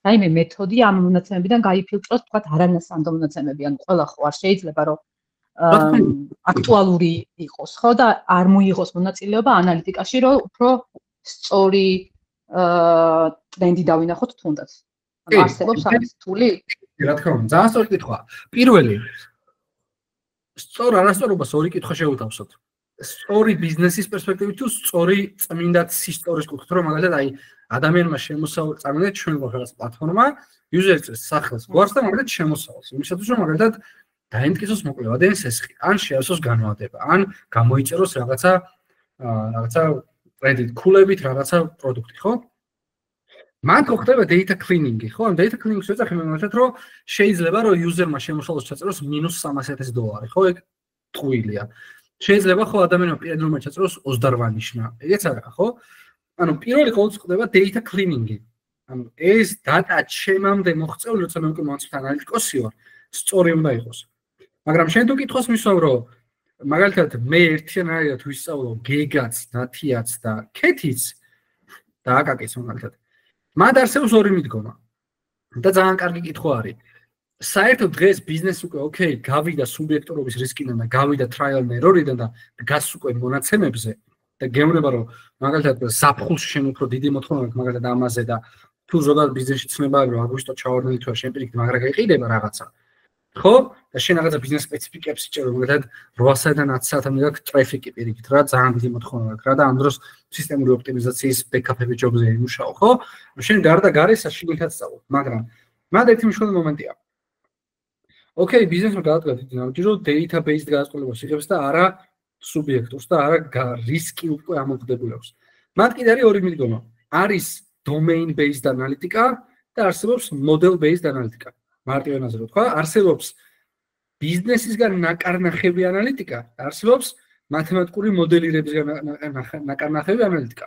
რაიმე მეთოდი ამ მონაცემებიდან გაიფილტროს, თქვათ არანასანდო მონაცემები, ანუ ყველა ხო არ შეიძლება რომ აქტუალური იყოს, ხო და არ მოიღოს მონაწილეობა ანალიტიკაში, რომ უფრო სწორი ტრენდი დავინახოთ თუნდაც. ანუ არსებობს ამის თული? რა თქმა უნდა, ძალიან სწორი კითხვა. პირველი სწორ არასწორობას ორი კითხვა შევთავსოთ. სწორი ბიზნესის პერსპექტივით თუ სწორი წმინდად სისტორის კუთხით, რომ მაგალითად აი ადამიანმა შემოსავალ, წარმოგიდგენთ ჩვენ გვაქვს პლატფორმა, user-ს სახელს გვაქვს და მაგალითად შემოსავალს. იმისათვის რომ მაგალითად დაემტკიცოს მოკლედ ადამიანის სესხი, ან შეავსოს განმარტება, ან გამოიწეროს რაღაცა კრედიტ ქულებით რაღაცა პროდუქტი, ხო? მან ხდება data cleaning-ი, ხო? ან data cleaning-ს ეძახი მაგალითად რომ შეიძლება რომ user-მა შემოსავალს ჩაწეროს -300,000 $, ხო? ეგ ტყუილია. შეიძლება ხო ადამიანმა პირად რომ ჩაწეროს 28 ნიშნა. ეგეც არა, ხო? ანუ პირველი ყოველთვის ხდება data cleaning-ი. ანუ ეს data ჩემამდე მოღწეული, როცა მე უკვე მომწვით ანალიტიკოსი ვარ, სწორი უნდა იყოს. მაგრამ შენ თუ კითხოს მისვამ რომ მაგალითად მე ერთიანად ვისწავლო გეგაც, ნათიაც და ქეთიც და აკაკიც მაგალითად. მან არსებობს ორი მიდგომა. და ძალიან კარგი კითხვა არის. საერთოდ დღეს ბიზნესი უკვე ოკეი, გავიდა სუბიექტურობის რისკიდან და გავიდა trial and error-იდან და გას უკვე მონაცემებზე და გეუბნება რომ მაგალითად საფხულში შენ უფრო დიდი მოთხოვნა აქვს მაგალითად ამაზე და თუ ზოგადად ბიზნესში ცნობაა რომ აგვისტო ჩავარდნილი თუ შენ პირიქით მაგრა გაიყიდება რაღაცა. ხო? და შენ რაღაცა ბიზნეს სპეციფიკებს იჭერო, მაგალითად 800-დან 10 საათამდე გაქვს ტრაფიკი პირიქით რა, ძალიან დიდი მოთხოვნა აქვს რა და ამ დროს სისტემური ოპტიმიზაციის ბექაპები ჯობზე იმუშაო, ხო? შენ გარდა გარესა შიგნითაც სწავლობ, მაგრამ მანდ ერთი მნიშვნელოვანი მომენტია. ოკეი, ბიზნესმა გადადგა დიდი ნაბიჯი, დეიტაბეისით გადაწყვეტილებას იღებს და არა სუბიექტურს და არა რისკი უკვე ამოღებული აქვს. მათ კიდე არის ორი მიდგომა. არის domain based analytica და არსებობს model based analytica. მარტივ ენაზე რო თქვა, არსებობს ბიზნესისგან ნაკარნახევი ანალიტიკა, არსებობს მათემატიკური მოდელირებისგან ნაკარნახევი ანალიტიკა.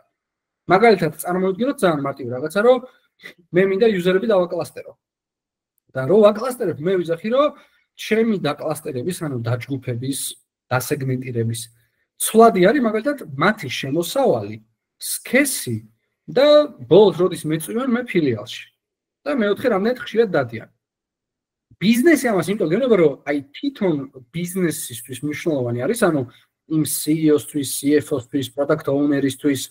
მაგალითად, წარმოვიდგინოთ ძალიან მარტივი რაღაცა, რომ მე მინდა იუზერები დავაკლასტერო. და რო ვაკლასტერებ, მე ვიზახი, რომ ჩემი დაკლასტერების, ანუ დაჯგუფების, დასეგმენტირების ცვლადი არის მაგალითად მათი შემოსავალი, სქესი და ბოლოს როდის მეწვივენ მე ფილიალში. და მეოთხე რამდენად ხშირად დადიან. ბიზნესი ამას იმიტომ გეუბნება, რომ აი თვითონ ბიზნესისთვის მნიშვნელოვანი არის, ანუ იმ CEO-სთვის, CFO-სთვის, product owner-ისთვის,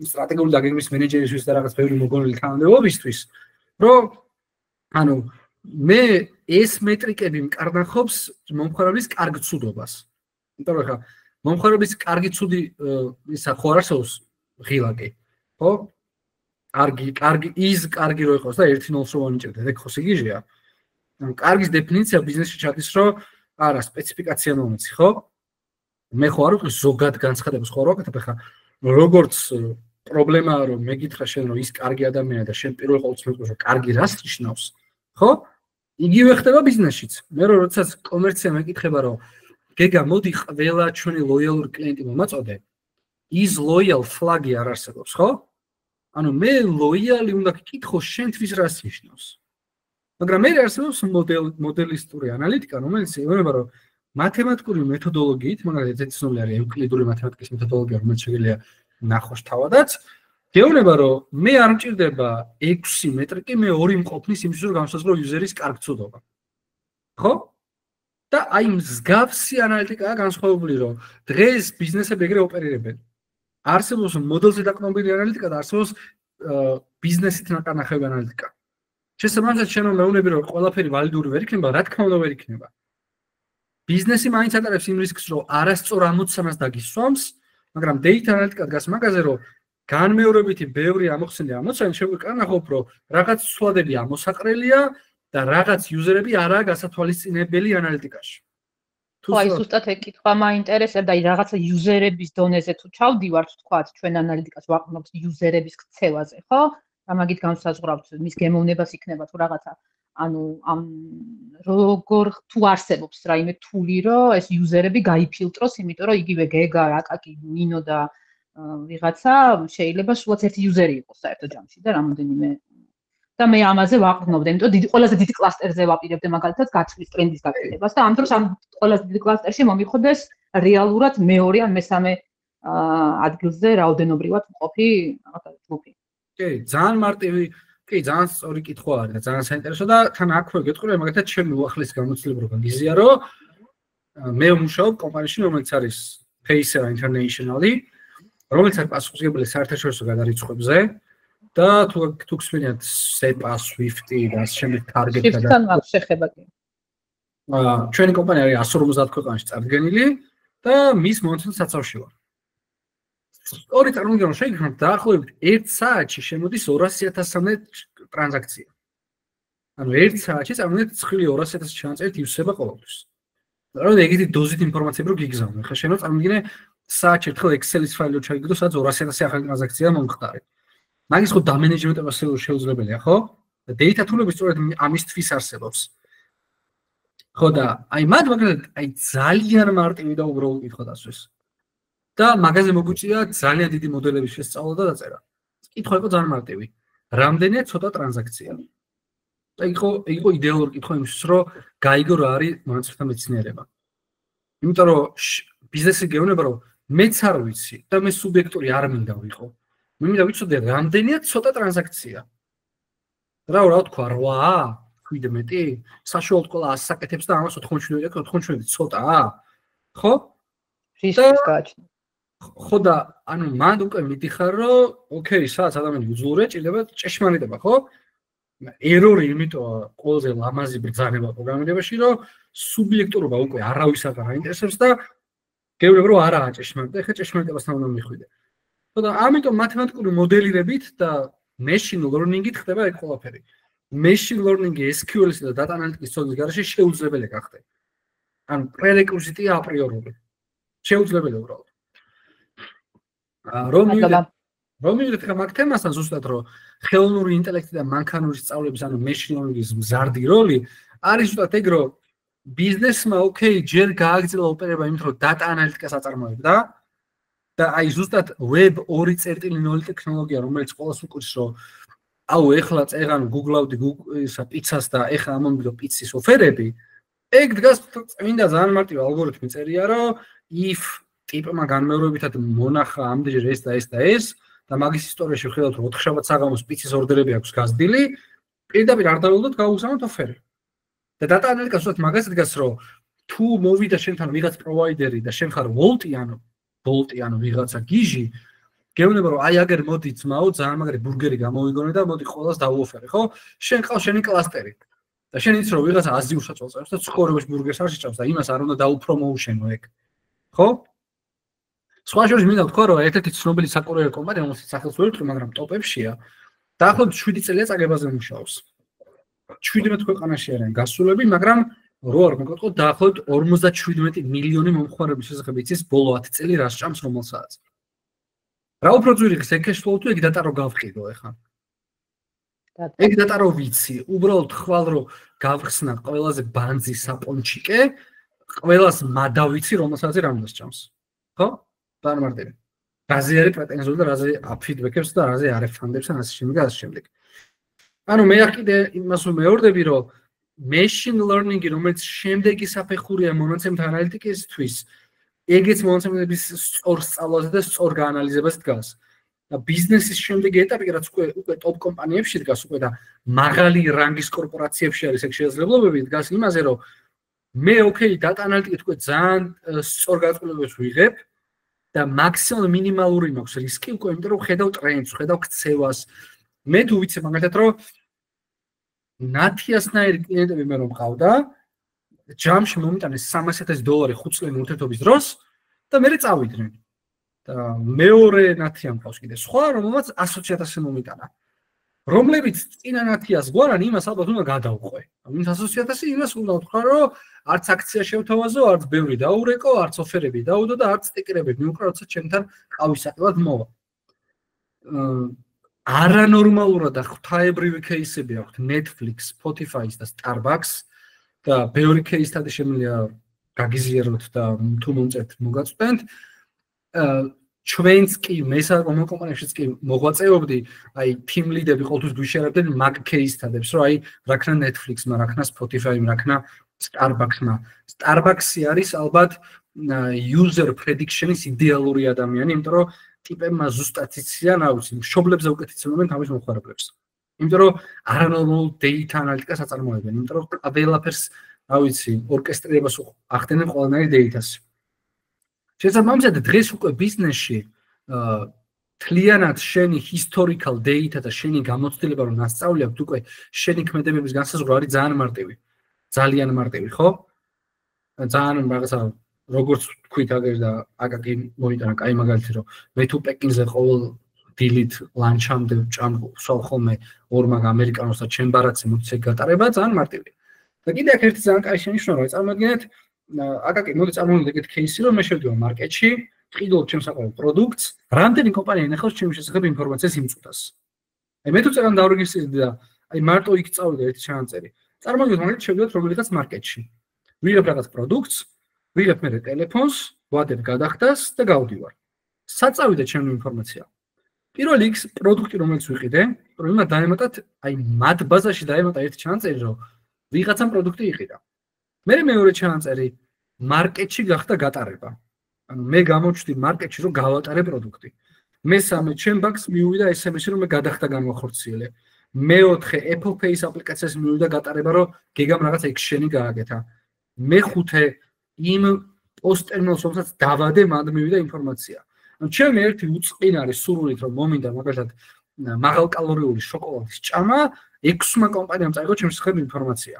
სტრატეგიული დაგეგმვის მენეჯერისთვის და რაღაც ბევრი მოგონილი თანამდებობისთვის, რომ ანუ მე ეს მეტრიკები მკარნახობს მომხმარებლის კარგ ცუდობას. იმიტომ რომ ხა მომხმარებლის კარგი ცუდი ისა ხო არ არსებობს ღილაკი, ხო? კარგი რო იყოს და 1-0 რო ვანიჭერდეთ, ეგ ხო სიგიჟეა. ანუ კარგის დეფინიცია ბიზნესში ჩადის, რომ არა სპეციფიკაცია მომეცი, ხო? მე ხო არ ვიყვის ზოგად განცხადებას ხო არ ვაკეთებ, ხა როგორც პრობლემაა რომ მეკითხა შენ რომ ის კარგი ადამიანია და შენ პირველ ყოველთვის მეკითხა რომ კარგი რას ნიშნავს, ხო? იგივე ხდება ბიზნესშიც. მე როდესაც კომერცია მეკითხება რომ გეგა მოდი ყველა ჩვენი ლოიალური კლიენტი მომაწოდე, is loyal flag-ი არ არსებობს, ხო? ანუ მე ლოიალი უნდა გკითხო შენთვის რას ნიშნავს. მაგრამ მე არსებობს მოდელისტური ანალიტიკა, რომელიც ეუბნება რომ მათემატიკური მეთოდოლოგიით, მაგალითად ცნობილი არის ევკლიდური მათემატიკის მეთოდოლოგია, რომელიც შეიძლება ნახოს თავადაც, გეუბნება რომ მე არ მჭირდება 6 მეტრიკი, მე 2 მყოფნის იმისთვის რომ გამოსაზღვრო იუზერის კარგ ცოდობა. ხო? და აი მსგავსი ანალიტიკაა განსხვავებული რომ დღეს ბიზნესები ეგრე ოპერირებენ. არსებობს მოდელზე დაყრდნობილი ანალიტიკა და არსებობს ბიზნესით ნაკარნახევი ანალიტიკა. შესაბამისად შენ რომ მეუბნები რომ ყველაფერი ვალიდური ვერ იქნება, რა თქმა უნდა ვერ იქნება. ბიზნესი მაინც ატარებს იმ რისკს რომ არასწორ ამოცანას დაგისვამს, მაგრამ data ანალიტიკა დგას მაგაზე რომ განმეორებითი ბევრი ამოხსენილი ამოცანა შეგვეკარნახობ რომ რაღაც ცვლადები ამოსაყრელია და რაღაც იუზერები არაა გასათვალისწინებელი ანალიტიკაში. ხო, აი ზუსტად ეგ კითხვა მაინტერესებდა, აი რაღაცა იუზერების დონეზე თუ ჩავდივართ, თქვათ, ჩვენ ანალიტიკას ვაყრდნობთ იუზერების ქცევაზე, ხო? და მაგით განსაზღვრავთ მის გემოვნებას იქნება თუ რაღაცა, ანუ ამ როგორ თუ არსებობს რაიმე თული, რომ ეს იუზერები გაიფილტროს, იმიტომ რომ იგივე გეგა, აკაკი, ნინო და ვიღაცა შეიძლება სულაც ერთი იუზერი იყოს საერთო ჯამში და რამოდენიმე და მე ამაზე ვაყრდნობდი, იმიტომ რომ ყველაზე დიდი კლასტერზე ვაპირებდი მაგალითად გაცვლის ტრენდის გაკეთებას და ამ დროს ამ ყველაზე დიდი კლასტერში მომიხდეს რეალურად მეორე ან მესამე ადგილზე რაოდენობრივად მყოფი რაღაცა ჯგუფი. კი, ძალიან მარტივი, კი, ძალიან სწორი კითხვა არის და ძალიან საინტერესო და თან აქვე გეტყვი, მაგალითად ჩემი უახლესი გამოცდილება რო გაგიზია, რომ მე ვმუშაობ კომპანიაში, რომელიც არის Pacer International-ი, რომელიც არის პასუხისმგებელი საერთაშორისო გადარიცხვებზე და თუ გსმენიათ SEPA, Swift-ი და ამ შემდეგ Target-ი და Swift-თან აქვს შეხება კი. ჩვენი კომპანია არის 150 ქვეყანაში წარდგენილი და მის მონაცემ საცავში ვარ. ორი წარმოგიდგენთ შეიქმნათ დაახლოებით 1 საათში შემოდის 200,000-მდე ტრანზაქცია. ანუ 1 საათში წარმოგიდგენთ ცხრილი 200,000 ჩანაწერით ივსება ყოველთვის. რა ეგეთი დოზით ინფორმაციები რო გიგზავნე. ხა შენ რო წარმოგიდგენე საათში ერთხელ Excel-ის ფაილი რო ჩაიგდო, სადაც 200,000 ახალი ტრანზაქცია მომხდარი. მაგის ხო დამენეჯმენტება შეუძლებელია, ხო? და data tool-ები სწორედ ამისთვის არსებობს. ხო და აი მაგალითად აი ძალიან მარტივი და უბრალო კითხვა დასვეს. და მაგაზე მოგვიწია ძალიან დიდი მოდელების შესწავლა და დაწერა. კითხვა იყო ძალიან მარტივი. რამდენია ცოტა ტრანზაქცია? და იყო იდეალური კითხვა იმისთვის, რომ გაიგო რა არის მონაცემთა მეცნიერება. იმიტომ რომ ბიზნესი გეუბნება, რომ მეც არ ვიცი და მე სუბიექტური არ მინდა ვიყო. მე მინდა ვიცოდე რამდენია ცოტა ტრანზაქცია. რა თქვა 8-ა? 17? საშუალოდ ყველა 100 საკეთებს და ამას 97 და 97 ცოტაა? ხო? რისკს გააჩნია. ხო და ანუ მანდ უკვე მიდიხარ რომ ოკეი, სადაც ადამიანი უძლურია, ჭირდება ჭეშმარიტება, ხო? ერორი იმიტომ ყველაზე ლამაზი ბრძანება პროგრამირებაში, რომ სუბიექტურობა უკვე არავის აღარ აინტერესებს და გეუბნებ რომ არაა ჭეშმარიტება, ეხლა ჭეშმარიტებასთან უნდა მიხვიდე. ხო და ამიტომ მათემატიკური მოდელირებით და machine learning-ით ხდება ეგ ყველაფერი. Machine learning-ი SQL-ის და data analytics ცოდნის გარეშე შეუძლებელი გახდება. ანუ პრერეკვიზიტია აპრიორული. შეუძლებელი უბრალოდ. რომ მივიდეთ მაგ თემასთან ზუსტად რომ ხელოვნური ინტელექტი და მანქანური სწავლების ანუ machine learning-ის მზარდი როლი არის ზუსტად ეგ რომ ბიზნესმა ოკეი ჯერ გააგრძელა ოპერება იმით რომ data analytics-ას აწარმოებდა და აი ზუსტად web 2.0 ტექნოლოგია რომელიც ყველას უყურს რომ აუ ეხლა წეღან Google-ავდი ისა პიცას და ეხლა ამომიდო პიცის ოფერები ეგ დგას წმინდა ძალიან მარტივი ალგორითმი წერია რომ if ტიპმა განმეორებითად მონახა ამდენჯერ ეს და ეს და ეს და მაგის ისტორიაში ვხედავთ რომ 4 შაბათ საღამოს პიცის ორდერები აქვს გაზრდილი პირდაპირ არ დავილოდოთ გავუგზავნოთ ოფერი და data analytics უბრალოდ მაგას დგას რომ თუ მოვიდა შენთან ვიღაც პროვაიდერი და შენ ხარ Bolt-ი ანუ ვიღაცა გიჟი გეუბნება რომ აი აგერ მოდი ძმაო ძალიან მაგარი ბურგერი გამოვიგონე და მოდი ყოველას დავუოფერე ხო შენ ყავს შენი კლასტერი და შენ იცი რომ ვიღაცა აზიურ საწოლს წერს და ცხოვრების ბურგერს არ შეჭამს და იმას არ უნდა დაუპრომოუშენო ეგ ხო სხვა შორის მინდა ვთქვა რომ ერთ-ერთი ცნობილი საკურიერო კომპანია რომელსაც სახელს ვერ ვთქვი მაგრამ ტოპებშია დაახლოებით 7 წელია წაგებაზე მუშაობს 17 ქვეყანაში არიან გასულები მაგრამ რო არ მოგეთყო დაახლოებით 57 მილიონი მომხმარებლის შესახებ იცის ბოლო 10 წელი რას ჭამს რომელსაც რა უფრო ძვირი ხს ეგ cash flow თუ ეგ data რო გავყიდო ეხლა ეგ data რო ვიცი უბრალოდ ხვალ რო გავხსნა ყველაზე ბანძი საპონჩიკე ყველას მადა ვიცი რომელსაც რამდენს ჭამს ხო დამარტები რაზე არის პრეტენზიული და რაზე აფიდბექებს და რაზე არ ეფანდებს და ასე შემდეგ და ასე შემდეგ ანუ მე კიდე იმას ვმეორდები რომ machine learning-ი რომელიც შემდეგი საფეხურია მონაცემთა ანალიტიკისთვის ეგეც მონაცემების სწორ სწავლაზე და სწორ გაანალიზებას დგას და ბიზნესის შემდეგი ეტაპი, რაც უკვე ტოპ კომპანიებში დგას უკვე და მაღალი რანგის კორპორაციებში არის ეგ შესაძლებლობები, დგას იმაზე, რომ მე ოკეი, data analytics თქვა ძალიან სწორ გაწყვეტილებას ვიღებ და მაქსიმალ მინიმალური მაქვს რისკი უკვე, იმიტომ რომ ხედავ ტრენდს, ხედავ ქცევას. მე თუ ვიცი მაგალითად, რომ ნათიასნაირი კლიენტები მე რომ მყავდა, ჯამში მომიტანეს $300,000 5 წლიანი ურთიერთობის დროს და მე წავიდნენ. და მეორე ნათია მყავს კიდე სხვა, რომელმაც 120,000 მომიტანა. რომლებიც წინა ნათიას გვარან იმას ალბათ უნდა გადავყვე. ვინც 120,000 იმას უნდა ვთქვა, რომ არც აქცია შევთავაზო, არც ბევრი დაურეკო, არც ოფერები დაუდო და არც სტიკერები მიუყრა, როცა ჩემთან ყავისაყელად მოვა. არანორმალურად და ღვთაებრივი кейსები აქვთ Netflix, Spotify-ს და Starbucks და ბევრი кейსთადი შემიძლია გაგიზიაროთ და თუ მომწერთ მოგაწვდენთ. ჩვენც კი მესა კომპანიებშიც კი მოღვაწეობდი, აი team lead-ები ყოველთვის გვიშერებდნენ მაგ кейსთადებს, რომ აი რა ქნა Netflix-მა, რა ქნა Spotify-მა, რა ქნა Starbucks-მა. Starbucks-ი არის ალბათ user prediction-ის იდეალური ადამიანი, იმიტომ რომ ტიპებმა ზუსტად იციან, რა ვიცი, მშობლებზე უკეთ იცნობენ თავის მომხმარებლებს. იმიტომ რომ არანორმალ data analytics-ს აწარმოებენ, იმიტომ რომ ყველაფერს, რა ვიცი, ორკესტრირებას ახდენენ ყველანაირ data-ს. შესაბამისად, დღეს უკვე ბიზნესში თლიანად შენი historical data და შენი გამოცდილება რომ ნასწავლი აქვს, უკვე შენი ქმედებების განსაზღვრა არის ძალიან მარტივი. ძალიან მარტივი, ხო? ძალიან რაღაცა როგორც თქვით აგერ და აკაკი მოიტანა კაი მაგალითი რომ მე თუ პეკინზე ყოველ დილით ლანჩამდე ვსვავ ხოლმე ორ მაგ ამერიკანოს და ჩემ ბარათზე მოიცე გატარება ძალიან მარტივია. და კიდე აქ ერთი ძალიან კაი შენიშვნა რა წარმოგიდგენთ აკაკი მოდი წარმოვიდგინოთ ეგეთ кейსი რომ მე შევდივარ მარკეტში, ვყიდულობ ჩემს საყვარელ პროდუქტს, რამდენი კომპანია ინახავს ჩემს შესახებ ინფორმაციას იმწუთას. აი მე თუ წერან დავრეგისტრირდი და აი მარტო იქ წავიდე ერთი ჩანაწერი. წარმოგიდგენთ მაგალითად შევდივართ რომელიღაც მარკეტში. ვიღებ რაღაც პროდუქტს ვიღებ მე ტელეფონს, ვადებ გადახდას და გავდივარ. საწავიდა ჩემი ინფორმაცია. პირველი იქ პროდუქტი რომელიც ვიყიდე, პრობლემა დაემატათ, აი მათ ბაზაში დაემატა ერთი ჩანაწერი, რომ ვიღაცამ პროდუქტი იყიდა. მე მეორე ჩანაწერი მარკეტში გახდა გატარება. ანუ მე გამოჩვდი მარკეტში რომ გავატარე პროდუქტი. მესამე ჩემ ბანკს მიუვიდა SMS-ი რომ მე გადახდა განვახორციელე. მეოთხე Apple Pay-ის აპლიკაციას მიუვიდა გატარება რომ გეგამ რაღაც ექშენი გააკეთა. მეხუთე იმ პოსტერნელს რომელსაც დავადე მანდ მივიდა ინფორმაცია. ანუ ჩემი ერთი უწყინარი სურვილით რომ მომინდა მაგალითად მაღალკალორიული შოკოლადის ჭამა 6 კომპანიამ წაიღო ჩემს ხელ ინფორმაცია.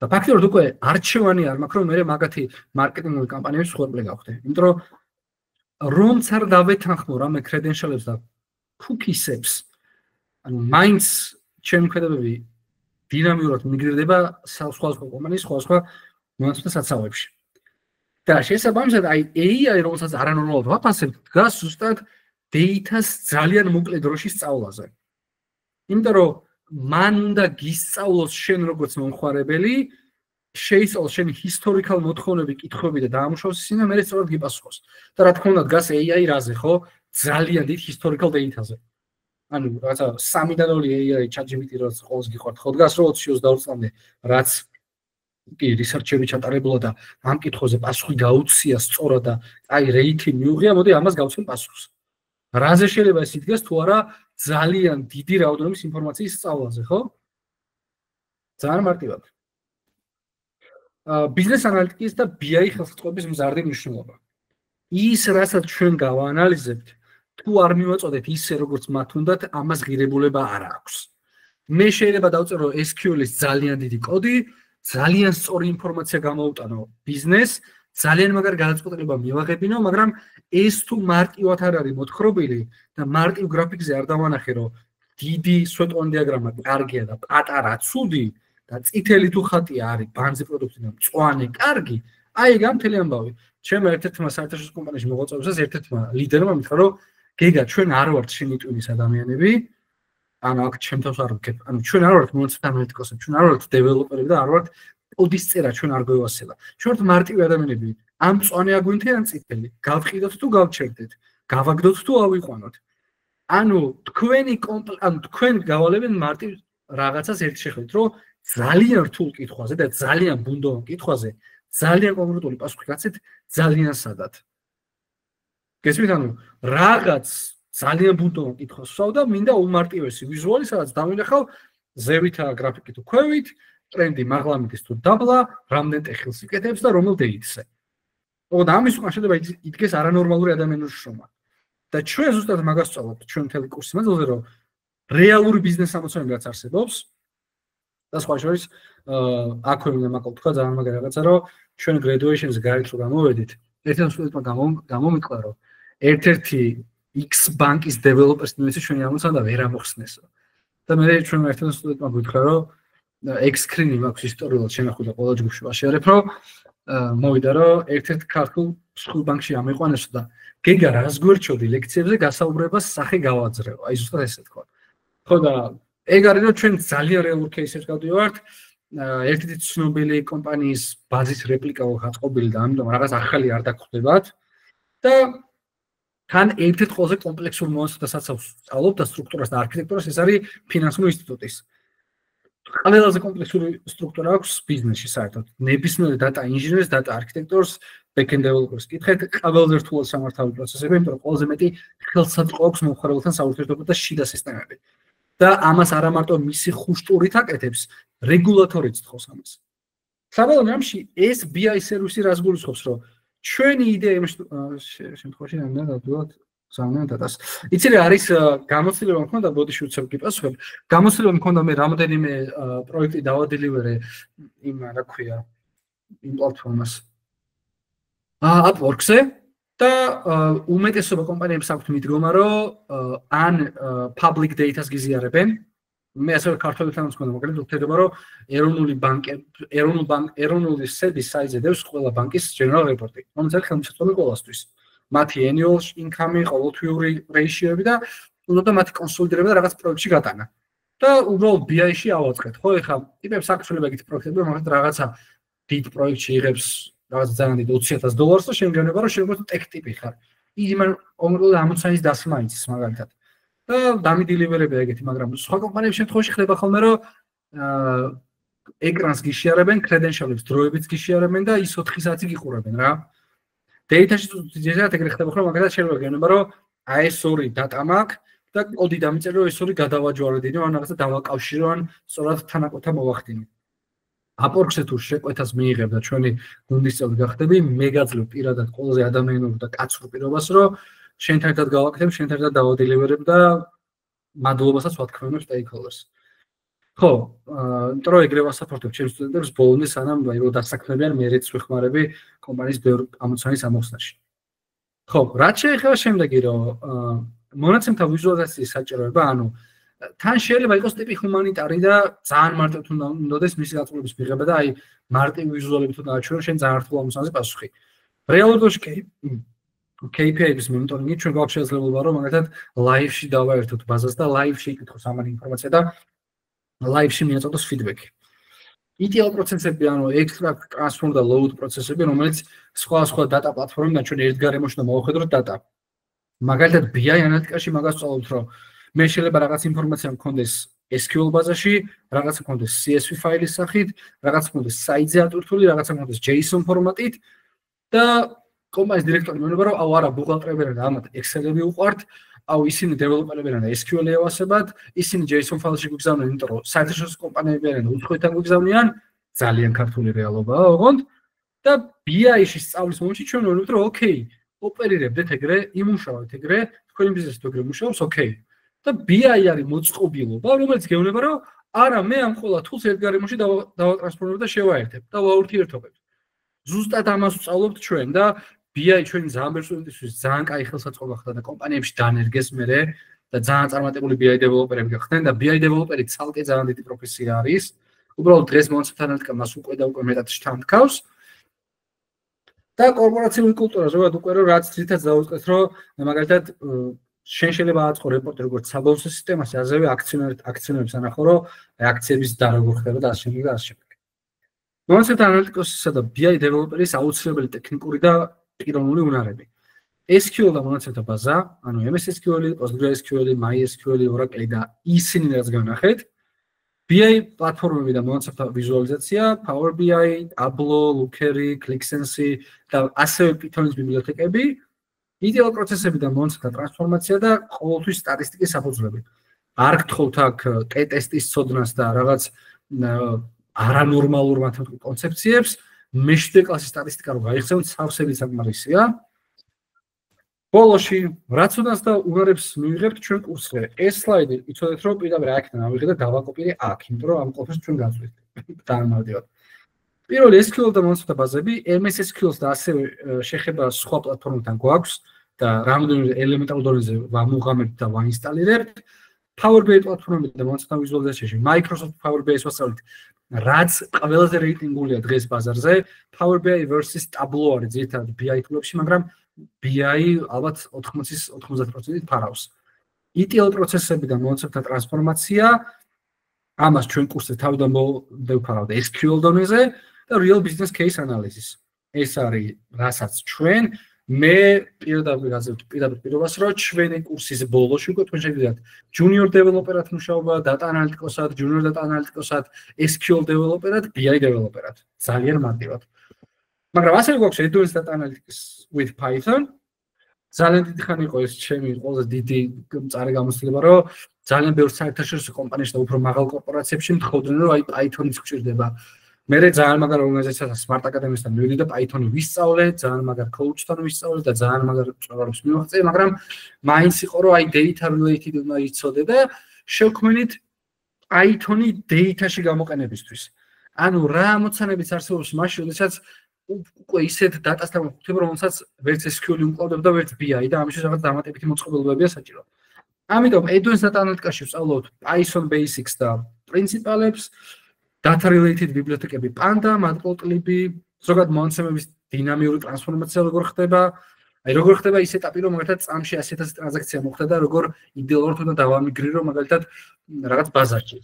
და ფაქტობრივად უკვე არჩევანი არ მაქვს რომ მე მაგათი მარკეტინგული კამპანიების ხორბლე გავხდე. იმიტომ რომ რომც არ დავეთანხმო რამე კრედენშალებს და cookies-ებს, ანუ მაინც ჩემი ქმედებები დინამიურად მიგრირდება სხვა კომპანიის სხვა მონაცემთა საცავებში. და შესაბამისად აი AI რომელსაც არანორმალურად ვაფასებთ, დგას ზუსტად data-ს ძალიან მოკლე დროში სწავლაზე. იმიტომ რომ მან უნდა გისწავლოს შენ როგორც მომხმარებელი, შეისწავლოს შენი historical მოთხოვნები, კითხვები და დაამუშავოს ისინი და მე სწორად გიპასუხოს. და რა თქმა უნდა დგას AI რაზე, ხო? ძალიან დიდ historical data-ზე. ანუ რაღაცა 3-დან 2 AI ChatGPT რაც ყოველს გიყვართ, ხო დგას რომ 20-22 წლამდე რაც კი რისერჩები ჩატარებულა და ამ კითხვაზე პასუხი გაუცია სწორად და აი რეიტი მიუღია, მოდი ამას გავცემ პასუხს. რაზე შეიძლება ეს იდგას თუ არა ძალიან დიდი რაოდენობის ინფორმაციის სწავლაზე, ხო? ძალიან მარტივად. ბიზნეს ანალიტიკის და BI ხელსაწყოების მზარდი მნიშვნელობა. ის რასაც ჩვენ გავაანალიზებთ, თუ არ მივაწოდეთ ისე როგორც მათ უნდათ, ამას ღირებულება არ აქვს. მე შეიძლება დავწერო SQL-ის ძალიან დიდი კოდი, ძალიან სწორი ინფორმაცია გამოუტანო ბიზნეს, ძალიან მაგარ გადაწყვეტილება მივაღებინო, მაგრამ ეს თუ მარტივად არ არის მოთხრობილი და მარტივ გრაფიკზე არ დავანახე, რომ დიდი სვეტოვანი დიაგრამა კარგია და პატარა ცუდი და წითელი თუ ხატია არის ბანძი პროდუქტი და მწვანე კარგი, აი გამ მთელი ამბავი. ჩემ ერთ-ერთმა საერთაშორისო კომპანიაში მოღვაწეობისას ერთ-ერთმა ლიდერმა მითხრა, რომ გეგა ჩვენ არ ვართ შენი ტვინის ადამიანები, ანუ აქ ჩემთავს არ ვქებ. ანუ ჩვენ არ ვართ მონაცემთა ანალიტიკოსები, ჩვენ არ ვართ დეველოპერები და არ ვართ კოდის წერა ჩვენ არ გვევასება. ჩვენ ვართ მარტივი ადამიანები. ამ მწვანე აგვინთე ან წითელი, გავყიდოთ თუ გავჩერდეთ, გავაგდოთ თუ ავიყვანოთ. ანუ თქვენ გავალებენ მარტივ რაღაცას ერთ შეხედვით, რომ ძალიან რთულ კითხვაზე და ძალიან ბუნდოვან კითხვაზე ძალიან კონკრეტული პასუხი გაცეთ ძალიან სადად. გესმით, ანუ რაღაც ძალიან ბუნტოვან კითხვას ვსვავ და მინდა უმარტივესი ვიზუალი, სადაც დავინახავ ზევითაა გრაფიკი თუ ქვევით, ტრენდი მაღლამიტის თუ დაბლა, რამდენ ტეხილს იკეთებს და რომელ დეითზე. ოღონდ ამის უკან შეიძლება იდგეს არანორმალური ადამიანური შრომა. და ჩვენ ზუსტად მაგას ვსწავლობთ ჩვენ მთელი კურსის მანძილზე, რომ რეალური ბიზნეს ამოცანები რაც არსებობს და სხვა შორის აქვე მინდა მაკალ თქვა ძალიან მაგარი რაღაცა, რომ ჩვენ graduation-ზე გარეთ რო გამოვედით, ერთ-ერთ სტუდენტმა გამომიყლა, რომ ერთ-ერთი X ბანკის დეველოპერის ინვესტიცია ჩვენი ამოცანა და ვერ ამოხსნესო. და მე ჩვენ ერთ-ერთ სტუდენტმა გითხრა, რომ X-screen-ი მაქვს ისტორიულად შენახული ყველა ჯგუფში ვაშერებ, რომ მოვიდა, რომ ერთ-ერთ ქართულ სკულ ბანკში ამიყვანესო და გეგა რას გვერდჩოდი ლექციებზე გასაუბრებას სახე გავაძრეო. აი ზუსტად ესე თქვა. ხო და ეგ არის, რომ ჩვენ ძალიან რეალურ кейსებს გავდივართ. ერთ-ერთი ცნობილი კომპანიის ბაზის რეპლიკა გაწყობილი და ამიტომ რაღაც ახალი არ დაგხვდებათ და თან ერთ-ერთ ყველაზე კომპლექსურ მონაცემასაც სწავლობ და სტრუქტურას და არქიტექტურას, ეს არის ფინანსური ინსტიტუტის. ყველაზე კომპლექსური სტრუქტურა აქვს ბიზნესში საერთოდ. ნებისმიერ data engineers, data architectors, backend developers კითხეთ, ყველაზე რთულად სამართავი პროცესები, იმიტომ რომ ყველაზე მეტი ხელსაწყო აქვს მომხმარებელთან საურთიერთობად და შიდა სისტემები. და ამას არა მარტო მისი ხუშტურით აკეთებს, რეგულატორიც თხოვს ამას. საბოლოო ჯამში ეს BI სერვისი რას გულისხმობს, რომ ჩვენი იდეა იმ შემთხვევაში ნამდვილად დავდივართ ზამნიან დატას. იცი რა არის გამოცდილება მქონდა, ბოდიში უცებ გიპასუხებ. გამოცდილება მქონდა მე რამოდენიმე პროექტი დავადილივერე იმ რა ქვია იმ პლატფორმას. Upwork-ზე და უმეტესობა კომპანიებს აქვთ მიდგომა, რომ ან public data-ს გიზიარებენ. მე ასევე ქართველთანაც მქონდა მაგალითად ვთქვა, რომ ეროვნული სების საიტზე დევს ყველა ბანკის general report-ი, რომელიც არის ხელმისაწვდომი ყველასთვის. მათი annual income-ი, ყოველთვიური ratio-ები და უნდა მათი კონსოლიდირება და რაღაც პროექტში გატანა. და უბრალოდ BI-ში ავაწყეთ. ხო, ეხლა ტიპებს აქვს შეიძლება ეგეთი პროექტები, მაგრამ რაღაცა დიდ პროექტში იღებს რაღაცა ძალიან დიდ $20,000 და შეგენება, რომ შეგვიძლია tech ტიპი ხარ. იმან კონკრეტულად ამოცანის დასმა იცის მაგალითად. და დამიდილივერებია ეგეთი, მაგრამ სხვა კომპანიების შემთხვევაში ხდება ხოლმე, რომ ეკრანს გიშიარებენ, credentials-ებს დროებით გიშიარებენ და ის 4 საათი გიყურებენ რა. Data-ში ძირითადად ეგრე ხდება ხოლმე, მაგალითად შეიძლება გეუბნება, რომ აი ეს ორი data მაქვს და კოდი დამიწერე, რომ ეს ორი გადავაჯვარედინო, ან რაღაცა დავაკავშირო, ან სწორად თანაკვეთა მოვახდინო. Upwork-ზე თუ შეკვეთას მიიღებ და ჩვენი გუნდის წევრი გახდები, მე გაძლევ პირადად ყველაზე ადამიანურ და კაცურ პირობას, რომ შენთან ერთად გავაკეთებ, შენთან ერთად დავადილივერებ და მადლობასაც ვათქვამებ stakeholders. ხო, იმიტომ რომ ეგრე ვასაპორტებ ჩემს სტუდენტებს ბოლომდე, სანამ რომ დასაქმებიან მერეც ვეხმარები კომპანიის ბევრ ამოცანის ამოხსნაში. ხო, რაც შეეხება შემდეგი, რომ მონაცემთა ვიზუალიზაციის საჭიროება, ანუ თან შეიძლება იყოს ტიპი ჰუმანიტარი და ძალიან მარტივ თუ უნდადეს მისი გაწყვეტილების მიღება და აი მარტივი ვიზუალები თუ დააჩვენო, შენ ძალიან რთულ ამოცანაზე პასუხი. რეალურობაში KPI-ების მონიტორინგი ჩვენ გვაქვს შესაძლებლობა, რომ მაგალითად live-ში დავაერთოთ ბაზას და live-ში იკითხოს ამან ინფორმაცია და live-ში მიაწოდოს feedback-ი. ETL პროცესები, ანუ extract, transform და load პროცესები, რომელიც სხვა data პლატფორმებიდან ჩვენ ერთ გარემოში და მოვახედოთ data. მაგალითად BI ანალიტიკაში მაგას ვწავლობთ, რომ მე შეიძლება რაღაც ინფორმაცია მქონდეს SQL ბაზაში, რაღაც მქონდეს CSV ფაილის სახით, რაღაც მქონდეს site-ზე ატვირთული, რაღაც მქონდეს JSON ფორმატით და კომპანიის დირექტორი მეუბნება, რომ აუ არა, ბუღალტრებერენ და ამათ Excel-ები უყვართ, აუ ისინი დეველოპერებერენ და SQL-ი ევასებათ, ისინი JSON ფაილში გვიგზავნიან, იმიტომ რომ საერთაშორისო კომპანიებიდან უცხოეთთან გვიგზავნიან, ძალიან ქართული რეალობაა, ოღონდ და BI-ში სწავლის მომენტში ჩვენ ვეუბნებთ, რომ ოკეი, ოპერირებდეთ ეგრე, იმუშავეთ ეგრე, თქვენი ბიზნესი თუ ეგრე მუშაობს, ოკეი. და BI არის მოწყობილობა, რომელიც გეუბნება, რომ არა, მე ამ ყველა თულს ერთ გარემოში დავატრანსფორმებ და შევაერთებ და ვაურთიერთობებ. ზუსტად ამას ვწავლობთ ჩვენ და BI ჩვენი ძალიან ბევრი სტუდენტისთვის ძალიან კაი ხელსაწყობა ხდება და კომპანიებში დანერგეს მერე და ძალიან წარმატებული BI დეველოპერები გახდნენ და BI დეველოპერი ცალკე ძალიან დიდი პროფესია არის. უბრალოდ დღეს მონაცემთა ანალიტიკა მას უკვე და უკვე მეტად შთანთქავს. და კორპორაციული კულტურა ზოგადად უკვე რაც ძირითადად დავუწყეთ, რომ მაგალითად შენ შეიძლება აწყო რეპორტი როგორც საბოლოო სისტემაში, ასევე აქციონერებს ანახო, რომ აქციების და როგორ ხდება და ასე შემდეგ და ასე შემდეგ. მონაცემთა ანალიტიკოსისა და BI დეველოპერის აუცილებელი ტექნიკური და პიროვნული უნარები. SQL და მონაცემთა ბაზა, ანუ MS SQL, PostgreSQL, MySQL, Oracle და ისინი რაც განახეთ. BI პლატფორმები და მონაცემთა ვიზუალიზაცია, Power BI, Tableau, Looker, ClickSense და ასევე Python-ის ბიბლიოთეკები. იდეალურ პროცესებიდან მომწონდა ტრანსფორმაცია და ყოველთვის სტატისტიკის საფუძვლები. არ გთხოვთ აქ ტესტის ცოდნას და რაღაც არანორმალურ მათემატიკურ კონცეფციებს, მე-7 კლასის სტატისტიკა რო გაიხსენოთ, სავსებით საკმარისია. ბოლოში რაც უნდას და უნარებს მივიღებთ ჩვენ კურსზე. ეს სლაიდი იცოდეთ რომ პირდაპირ აქედან ავიღე და დავაკოპირე აქ, იმიტომ რომ ამ ყოფას ჩვენ გავწვით. დაამალდევად. პირველი SQL და მომწონდა ბაზები, MS SQL-ს და ასევე შეხება სხვა პლატფორმებთან გვაქვს და რამდენიმე ელემენტარულ დონეზე ვამოღამებთ და ვაინსტალირებთ. Power BI პლატფორმები და მომწონდა ვიზუალიზაციაში, Microsoft Power BI-ს ვასწავლით. რაც ყველაზე რეიტინგულია დღეს ბაზარზე, Power BI versus Tableau არის ძირითადად BI ტულებში, მაგრამ BI ალბათ 80-90%-ით ფარავს. ETL პროცესებიდან მომწონდა ტრანსფორმაცია, ამას ჩვენ კურსზე თავიდან დავფარავდა SQL დონეზე და real business case analysis. ეს არის რასაც ჩვენ მე პირდაპირ პირობას რომ ჩვენი კურსის ბოლოში უკვე თქვენ შეგიძლიათ junior developer-ად მუშაობა, data analytics-ად, junior data analytics-ად, SQL developer-ად, BI developer-ად. ძალიან მარტივად. მაგრამ ასევე გვაქვს advanced data analytics with Python. ძალიან დიდი ხანი იყო ეს ჩემი ყველაზე დიდი მწარე გამოცდილება, რომ ძალიან ბევრ საერთაშორისო კომპანიაში და უფრო მაღალ კორპორაციებში მთხოვდნენ, რომ აი Python-იც გჭირდება. მე ძალიან მაგარ ორგანიზაციასთან Smart Academy-სთან მივიდი და Python-ი ვისწავლე, ძალიან მაგარ coach-თან ვისწავლე და ძალიან მაგარ წვერებს მივაღწევ, მაგრამ მაინც იყო რომ აი data related უნდა იცოდე და შევქმნით Python-ი data-ში გამოყენებისთვის. ანუ რა ამოცანებიც არსებობს მაშინ, როდესაც უკვე ისეთ data-სთან მოხდება, რომელსაც ვერც SQL-ი უმკლავდება და ვერც BI და ამისთვის რაღაც დამატებითი მოწყობილობებია საჭირო. ამიტომ advanced data analytics-ში ვსწავლობთ Python basics და პრინციპალებს, data related ბიბლიოთეკები Panda, Matplotlib, ზოგადად მონაცემების დინამიური ტრანსფორმაცია როგორ ხდება, აი როგორ ხდება ის ეტაპი, რომ მაგალითად წამში 100,000 ტრანზაქცია მოხდა და როგორ იდეალურად უნდა დავამიგრირო მაგალითად რაღაც ბაზარში.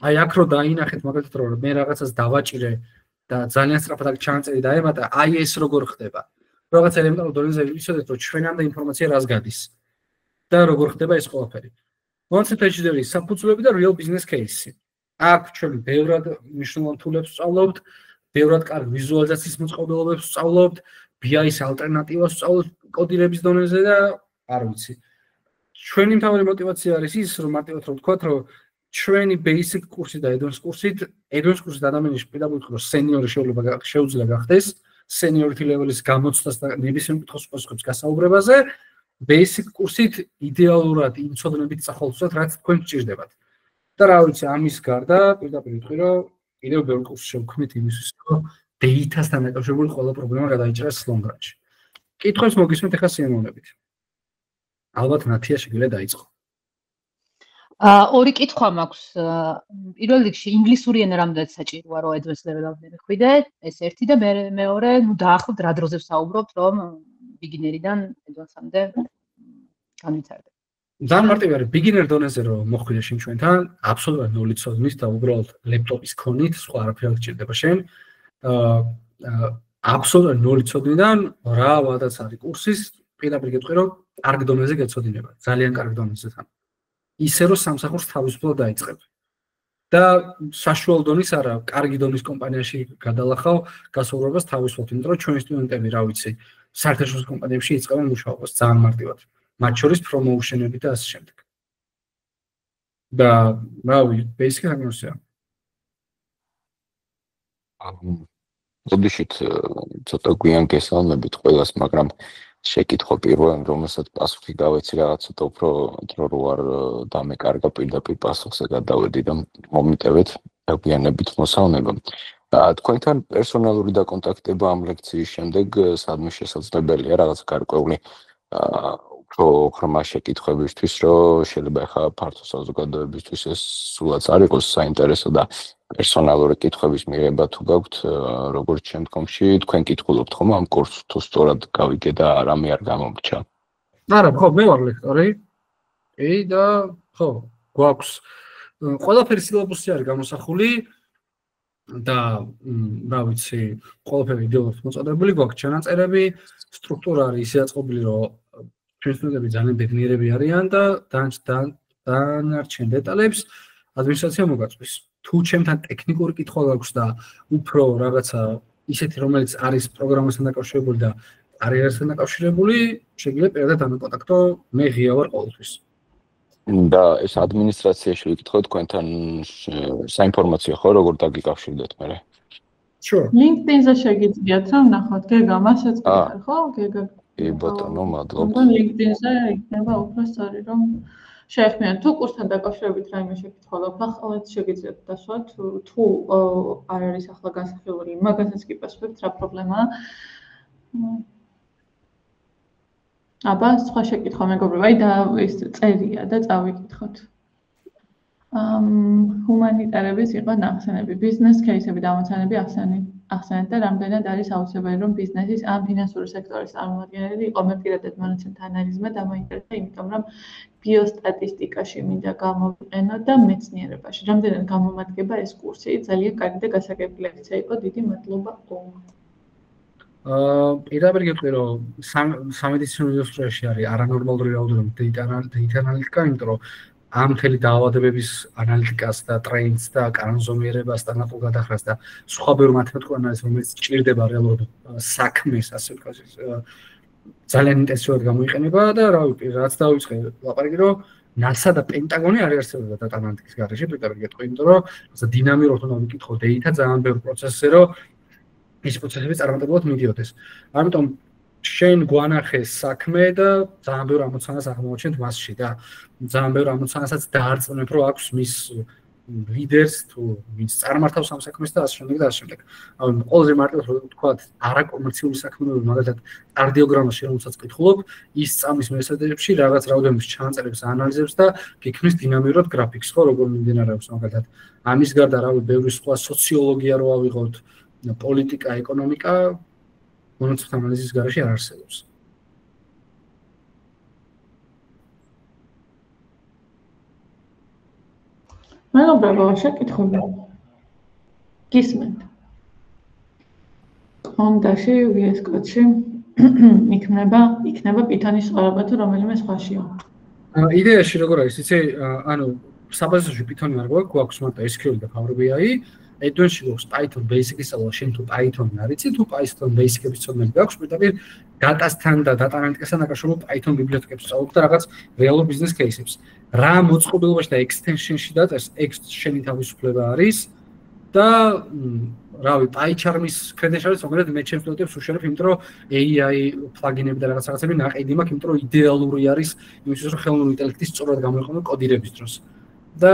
აი აქ რო დაინახეთ მაგალითად რომ მე რაღაცას დავაჭირე და ძალიან სწრაფად აქ ჩანაწერი დაემატა, აი ეს როგორ ხდება. რაღაც ელემენტარულ დონეზე ვიცოდეთ რომ ჩვენამდე ინფორმაცია რას გადის და როგორ ხდება ეს ყველაფერი. მონაცემთა ინჟინერიის საფუძვლები და real business case-ი. აქ ჩვენ ბევრად მნიშვნელოვან თულებს ვსწავლობთ, ბევრად კარგ ვიზუალიზაციის მოწყობილობებს ვსწავლობთ, BI-ის ალტერნატივას ვსწავლობთ კოდირების დონეზე და არ ვიცი. ჩვენი მთავარი мотиваცია არის ის, რომ მარტივად რომ ვთქვათ, რომ ჩვენი basic კურსი და advanced კურსით ადამიანის პირდაპირ რომ senior შეუძლია გახდეს, seniority level-ის გამოცდას და ნებისმიერ კითხვის პასუხის გასაუბრებაზე, basic კურსით იდეალურად იმ ცოდნებით წახალხოთ, რაც თქვენ გჭირდებათ. და რა ვიცი, ამის გარდა პირდაპირ ვიტყვი, რომ კიდევ ბევრ კურსს შევქმნით იმისთვის, რომ data-სთან დაკავშირებული ყველა პრობლემა გადაიჭრას long run-ში. კითხვებს მოგისმენთ ახლა სიამოვნებით. ალბათ ნათია შეგვიძლია დაიწყო. ორი კითხვა მაქვს. პირველ რიგში ინგლისური ენა რამდენად საჭიროა, რომ advanced level-ამდე მიხვიდე? ეს ერთი და მეორე, ნუ დაახლოებით რა დროზე ვსაუბრობთ, რომ beginner-დან advanced-ამდე განვითარდე. ძალიან მარტივი არის beginner დონეზე რომ მოხვიდე შენ ჩვენთან, აბსოლუტურად ნული ცოდნის და უბრალოდ ლეპტოპის ქონით, სხვა არაფერი არ გჭირდება შენ. აბსოლუტურად ნული ცოდნიდან რავადაც არის კურსის, პირდაპირ გეტყვი რომ კარგ დონეზე გეცოდინება, ძალიან კარგ დონეზე თან. ისე რომ სამსახურს თავისუფლად დაიწყებ. და საშუალო დონის არა, კარგი დონის კომპანიაში გადალახავ გასაუბრებას თავისუფლად, იმიტომ რომ ჩვენი სტუდენტები, რა ვიცი, საერთაშორისო კომპანიებში იწყებენ მუშაობას ძალიან მარტივად. მათ შორის პრომოუშენები და ასე შემდეგ. და რავი, basic diagnosis-ია. ოდიშით ცოტა გვიან გესალმებით ყველას, მაგრამ შეკითხვა პირველად, რომელსაც პასუხი გავეცი რაღაც ცოტა უფრო დრო რო არ დამეკარგა პირდაპირ პასუხზე გადავედი და მომიტევეთ დაგვიანებით მოსალმება. თქვენთან პერსონალური დაკონტაქტება ამ ლექციის შემდეგ სადმე შესაძლებელია რაღაც გარკვეული უფრო ხრმა შეკითხვებისთვის, რომ შეიძლება ხა ფართო საზოგადოებისთვის ეს სულაც არ იყოს საინტერესო და პერსონალური კითხვების მიღება თუ გაქვთ, როგორც შემდგომში თქვენ კითხულობთ ხომ ამ კურსს თუ სწორად გავიგე და რამე არ გამომრჩა? არა, ხო, მე ვარ ლექტორი. და ხო, გვაქვს ყველაფერი სილაბუსი არის გამოსახული და რა ვიცი, ყველაფერი იდეალურად მოწოდებული, გვაქვს ჩანაწერები, სტრუქტურა არის ისე აწყობილი, რომ ჩვენ სტუდენტები ძალიან ბედნიერები არიან და დანარჩენ დეტალებს ადმინისტრაცია მოგაწვის. თუ ჩემთან ტექნიკური კითხვა გაქვს და უფრო რაღაცა ისეთი, რომელიც არის პროგრამასთან დაკავშირებული და არასთან დაკავშირებული, შეიძლება პირადად დამოკონტაქტო, მე ღია ვარ ყოველთვის. და ეს ადმინისტრაციაში ვიკითხოთ თქვენთან საინფორმაციო ხო როგორ დაგიკავშირდეთ მე? Sure. LinkedIn-ზე შეგიძლიათ რომ ნახოთ გეგა, მასაც გითხარ, ხო? გეგა. კი ბატონო, მადლობა. LinkedIn-ზე იქნება უფრო სწორი რომ შეეხმიან თუ კურსთან დაკავშირებით რაიმე შეკითხვა გახლავთ, შეგიძლიათ დასვათ, თუ არ არის ახლა განსახილველი, მაგასაც კი პასუხობთ რა პრობლემაა. აბა, სხვა შეკითხვა მეგობრებო, აი და ეს წერია და წავიკითხოთ. ჰუმანიტარების იყო ნახსენები, ბიზნეს кейსები და ამოცანები ახსენეთ და რამდენად არის აუცილებელი რომ ბიზნესის ან ფინანსური სექტორის წარმომადგენელი იყო მე პირადად მონაცემთა ანალიზმა დამოინტერესა, იმიტომ რომ ბიოსტატისტიკაში მინდა გამოვიყენო და მეცნიერებაში. რამდენად გამომადგება ეს კურსი, ძალიან კარგი და გასაგები ლექცია იყო, დიდი მადლობა. პირდაპირ გეტყვი რომ სამედიცინო ინდუსტრიაში არის არანორმალური რაოდენობით data analytica, იმიტომ რომ ამ მთელი დაავადებების ანალიტიკას და ტრენდს და კანონზომიერებას და ნატო გადახრას და სხვა ბევრ მათემატიკურ ანალიზს, რომელიც ჭირდება რეალურად საქმეს, ასე ვთქვათ, ძალიან ინტენსიურად გამოიყენება და რაც დავიწყე ლაპარაკი, რომ NASA და პენტაგონი არ არსებობდა data analytics გარეშე, პირდაპირ გეტყვი, იმიტომ რომ დინამიურად უნდა ვიკითხო data ძალიან ბევრ პროცესზე, რომ ეს პროცესები წარმატებულად მიდიოდეს. ამიტომ შენ გვანახეს საქმე და ძალიან ბევრ ამოცანას აღმოაჩენთ მასში და ძალიან ბევრ ამოცანასაც დაარწმუნებ, რომ აქვს მის ლიდერს თუ ვინც წარმართავს ამ საქმეს და ასე შემდეგ და ასე შემდეგ. ყველაზე მარტივად რო ვთქვათ, არაკომერციული საქმიანობა, მაგალითად, კარდიოგრამაში რომელსაც კითხულობ, ის წამის მესაჯებში რაღაც რაოდენობის ჩანაწერებს ანალიზებს და გექმნის დინამიურად გრაფიკს, ხო, როგორ მიმდინარეობს მაგალითად. ამის გარდა რავი, ბევრი სხვა სოციოლოგია რო ავიღოთ, პოლიტიკა, ეკონომიკა მონაცემთა ანალიზის გარეშე არ არსებობს. მეგობრებო, შეკითხები. გისმენთ. Honda-ში, VS Code-ში იქნება Python-ის სწავლება თუ რომელიმე სხვაშია. იდეაში როგორ არის, იცი, ანუ საბაზოში Python-ი არ გვაქვს, მაგრამ SQL და Power BI. Edge-ში გვაქვს Python Basic-ის სწავლა, შენ თუ Python-ი არ იცი, თუ Python Basic-ების ცოდნები გაქვს, პირდაპირ data-სთან და data analytics-თან დაკავშირებით Python ბიბლიოთეკებს სწავლობ და რაღაც რეალურ ბიზნეს кейსებს. რა მოწყობილობაში და extension-ში დაწერს, შენი თავისუფლება არის და რავი, PyCharm-ის credentials, მაგრამ მე ჩემს სტუდენტებს უშუალოდ, იმიტომ რომ AI პლაგინები და რაღაცები ნაყიდი მაქვს, იმიტომ რომ იდეალური არის იმისთვის, რომ ხელოვნური ინტელექტი სწორად გამოიყენო კოდირების დროს. და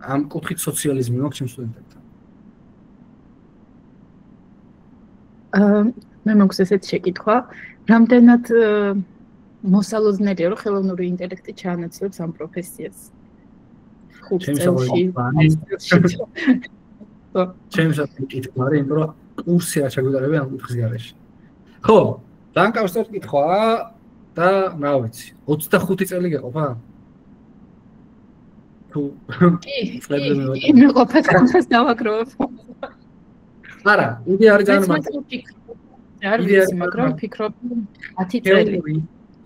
ამ კუთხით სოციალიზმი მაქვს ჩემს სტუდენტებთან. მე მაქვს ესეთი შეკითხვა, რამდენად მოსალოდნელია რომ ხელოვნური ინტელექტი ჩაანაცვლებს ამ პროფესიას? 5 წელში. ჩემს საკითხი არის, იმიტომ რომ კურსი არ ჩაგვიტარები ამ კუთხის გარეშე. ხო, დაკავშირებით კითხვა და რა ვიცი, 25 წელი გეყოფა? თუ კი, მე ყოფას ამას დავაგროვებ. არა, იდეა არის ძალიან მარტივი. არ ვიცი, მაგრამ ვფიქრობ 10 წელი.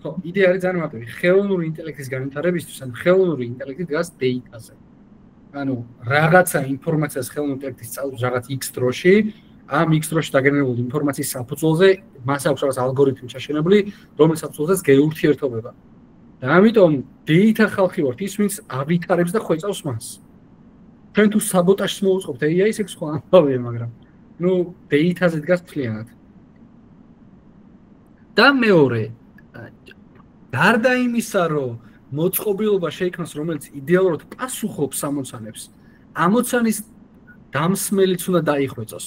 ხო, იდეა არის ძალიან მარტივი. ხელოვნური ინტელექტის განვითარებისთვის, ან ხელოვნური ინტელექტი დგას data-ზე. ანუ რაღაცა ინფორმაციას ხელოვნური ინტელექტის სწავლობს რაღაც X დროში, ამ X დროში დაგენერებული ინფორმაციის საფუძველზე მას აქვს რაღაც ალგორითმი ჩაშენებული, რომლის საფუძველზეც გეურთიერთობება. და ამიტომ data ხალხი ვართ ის, ვინც ავითარებს და ხვეწავს მას. ჩვენ თუ საბოტაჟს მოუწყობთ AI-ს, ეს სხვა ამბავია, მაგრამ ნუ data-ზე დგას მთლიანად. და მეორე, გარდა იმისა, რომ მოწყობილობა შეიქმნას, რომელიც იდეალურად პასუხობს ამოცანებს, ამოცანის დამსმელიც უნდა დაიხვეწოს.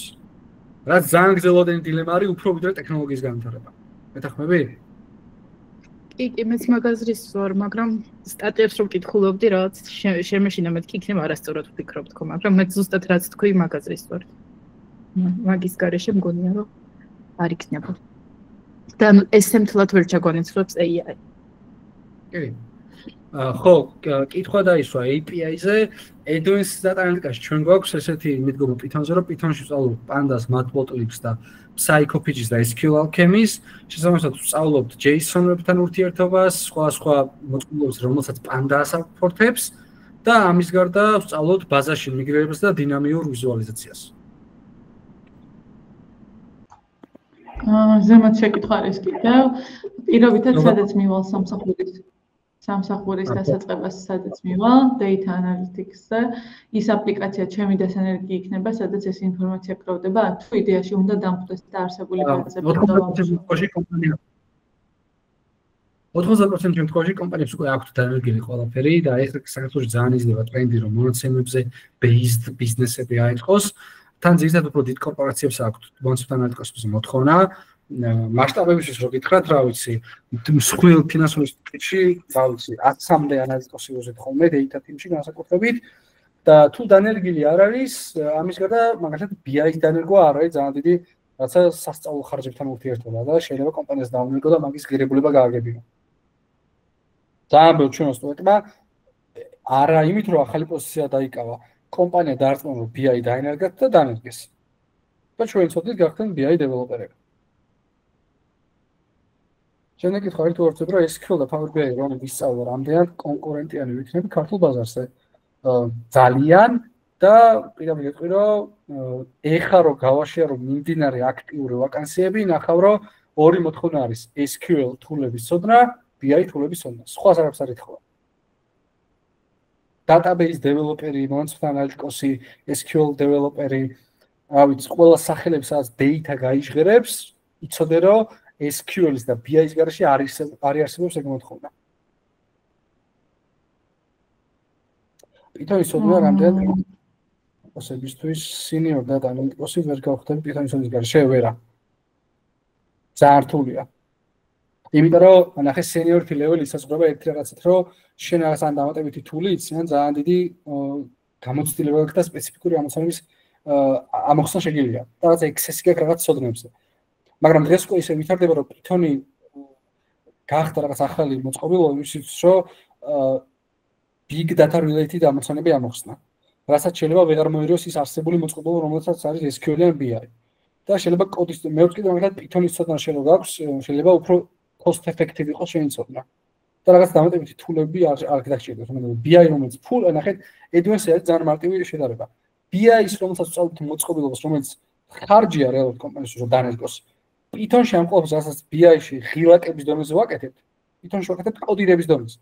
რაც ძალიან გრძელვადენი დილემა არის, უფრო ვიდრე ტექნოლოგიის განვითარება. მეთანხმები? კი, მეც მაგაზრის ვარ, მაგრამ სტატიებს რომ კითხულობდი, რაღაც შემეშინა მეთქი იქნება არასწორად ვფიქრობ თქო, მაგრამ მე ზუსტად რაც თქვი მაგაზრის ვარ. მაგის გარეშე მგონია, რომ არ იქნება. და ეს თემთლად ვერ ჩაგვანაცვლებს AI. კი. ხო, კითხვა დაისვა API-ზე, AWS Data Analytics-ში ჩვენ გვაქვს ესეთი მიდგომა Python-ზე, რომ Python-ში ვსწავლობთ Pandas, Matplotlibs და Psychopages და SQL Alchemies, შესაბამისად ვსწავლობთ JSON-ებთან ურთიერთობას, სხვა მოწყობილობებს, რომელსაც Panda support-ებს და ამის გარდა ვსწავლობთ ბაზაში მიგრირებას და დინამიურ ვიზუალიზაციას. ზემოთ შეკითხვა არის კიდევ. პირობითად სადაც მივალ სამსახურის დასაწყებას სადაც მივალ data analytics-ზე ის აპლიკაცია ჩემი დასანერგი იქნება, სადაც ეს ინფორმაცია კრავდება, თუ იდეაში უნდა დამხვდეს და არსებული ბაზები 90% შემთხვევაში კომპანიებს უკვე აქვთ დანერგილი ყველაფერი და ეს საქართველოში ძალიან იზრდება ტრენდი, რომ მონაცემებზე based ბიზნესები აითხოს. თან ზოგადად უფრო დიდ კორპორაციებს აქვთ month analytics-ის მოთხოვნა. მასშტაბებისთვის რო გითხრათ, რა ვიცი, მსხვილ ფინანსურ ინსტიტუტში, რა ვიცი, 100-მდე ანალიტიკოსი უზეთ ხოლმე data team-ში განსაკუთრებით და თუ დანერგილი არ არის, ამის გარდა მაგალითად BI-ის დანერგვა არ არის ძალიან დიდი რაცა სასწავლო ხარჯებთან ურთიერთობა და შეიძლება კომპანიას დაუნერგო და მაგის ღირებულება გააგებინო. ძალიან ბევრ ჩვენ სტუდენტმა არა იმით რომ ახალი პოზიცია დაიკავა, კომპანია დაარწმუნა რომ BI დაინერგათ და დანერგეს. და ჩვენ ცოდით გახდნენ BI დეველოპერები. შემდეგ კითხვა არის თუ არ ვწევ რომ SQL და Power BI რომ ვისწავლო რამდენად კონკურენტიანი ვიქნები ქართულ ბაზარზე. ძალიან და პირდაპირ ვიტყვი რომ ეხა რომ გავაშია რომ მიმდინარე აქტიური ვაკანსიები ნახავ რომ ორი მოთხოვნა არის SQL თულების ცოდნა, BI თულების ცოდნა. სხვა არაფერს არ ეთხოვა. Database developer-ი, month analytics-ი, SQL developer-ი, რა ვიცი, ყველა სახელებს სადაც data გაიჟღერებს, იცოდე რომ SQL-ის და BI-ის გარშე არ არსებობს ეგ მოთხოვნა. Python-ის ცოდნა რამდენად ოსებისთვის senior data analytics-ი ვერ გავხდები Python-ის გარშე ვერა. ძალიან რთულია. იმიტომ რომ ნახე seniority level ისაზღვრება ერთი რაღაცით, რომ შენ რაღაც ან დამატებითი თული იციან ძალიან დიდი გამოცდილება გაქვს და სპეციფიკური ამოცანების ამოხსნა შეგიძლია. და რაღაც access-ი გაქვს რაღაც ცოდნებზე. მაგრამ დღეს უკვე ისე ვითარდება, რომ Python-ი გახდა რაღაც ახალი მოწყობილობა იმისთვის, რომ big data related ამოცანები ამოხსნა. რასაც შეიძლება ვეღარ მოერევს ის არსებული მოწყობილობა, რომელსაც არის SQL ან BI. და შეიძლება კოდის მე ვთქვი, მაგალითად Python-ის ცოდნა შეიძლება გაქვს, შეიძლება უფრო cost effective იყოს შენი ცოდნა. და რაღაც დამატებითი თულები არ გდაგჭირდება, მაგრამ BI რომელიც full ნახეთ, AWS-ი არის ძალიან მარტივი შედარება. BI-ის რომელსაც ვწავლობთ მოწყობილობას, რომელიც ხარჯია რეალურად კომპანიაში რომ დანერგოს. Python-ში ამ ყოველს რასაც BI-ში ღილაკების დონეზე ვაკეთებთ, Python-ში ვაკეთებთ კოდირების დონეზე.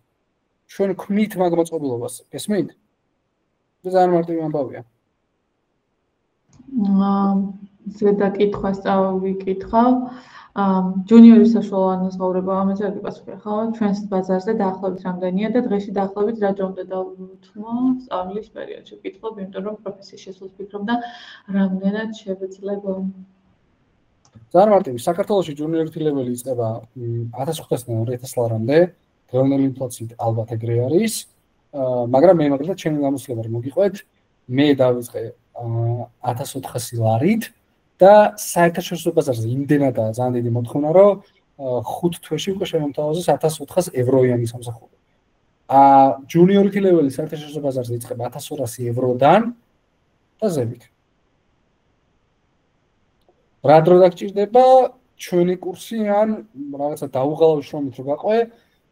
ჩვენ ქმნით მაგ მოწყობილობას, გესმით? და ძალიან მარტივი ამბავია. ზედა კითხვას წავიკითხავ. ჯუნიორის საშუალო ანაზღაურება ამაზე არ გიპასუხე ხო? ჩვენს ბაზარზე დაახლოებით რამდენია და დღეში დაახლოებით რა ჯობდა დავუთმო სწავლის პერიოდში. ვკითხავ, იმიტომ რომ პროფესიის შესულს ვფიქრობ და რამდენად შევეძლებ. ძალიან მარტივი. საქართველოში ჯუნიორითი ლეველი იწყება 1500-დან 2000 ლარამდე. დღევანდელი ინფლაციით ალბათ ეგრე არის. მაგრამ მე მაგალითად ჩემი გამოსვლება რომ მოგიყვეთ, მე დავიწყე 1400 ლარით და საერთაშორისო ბაზარზე იმდენადაა ძალიან დიდი მოთხოვნა, რომ 5 თვეში უკვე შემომთავაზეს 1400 ევროიანი სამსახური. ჯუნიორითი ლეველი საერთაშორისო ბაზარზე იწყება 1200 ევროდან და ზევით. რა დრო დაგჭირდება ჩვენი კურსი ან რაღაცა დაუღალავ შრომით რო გაყვე,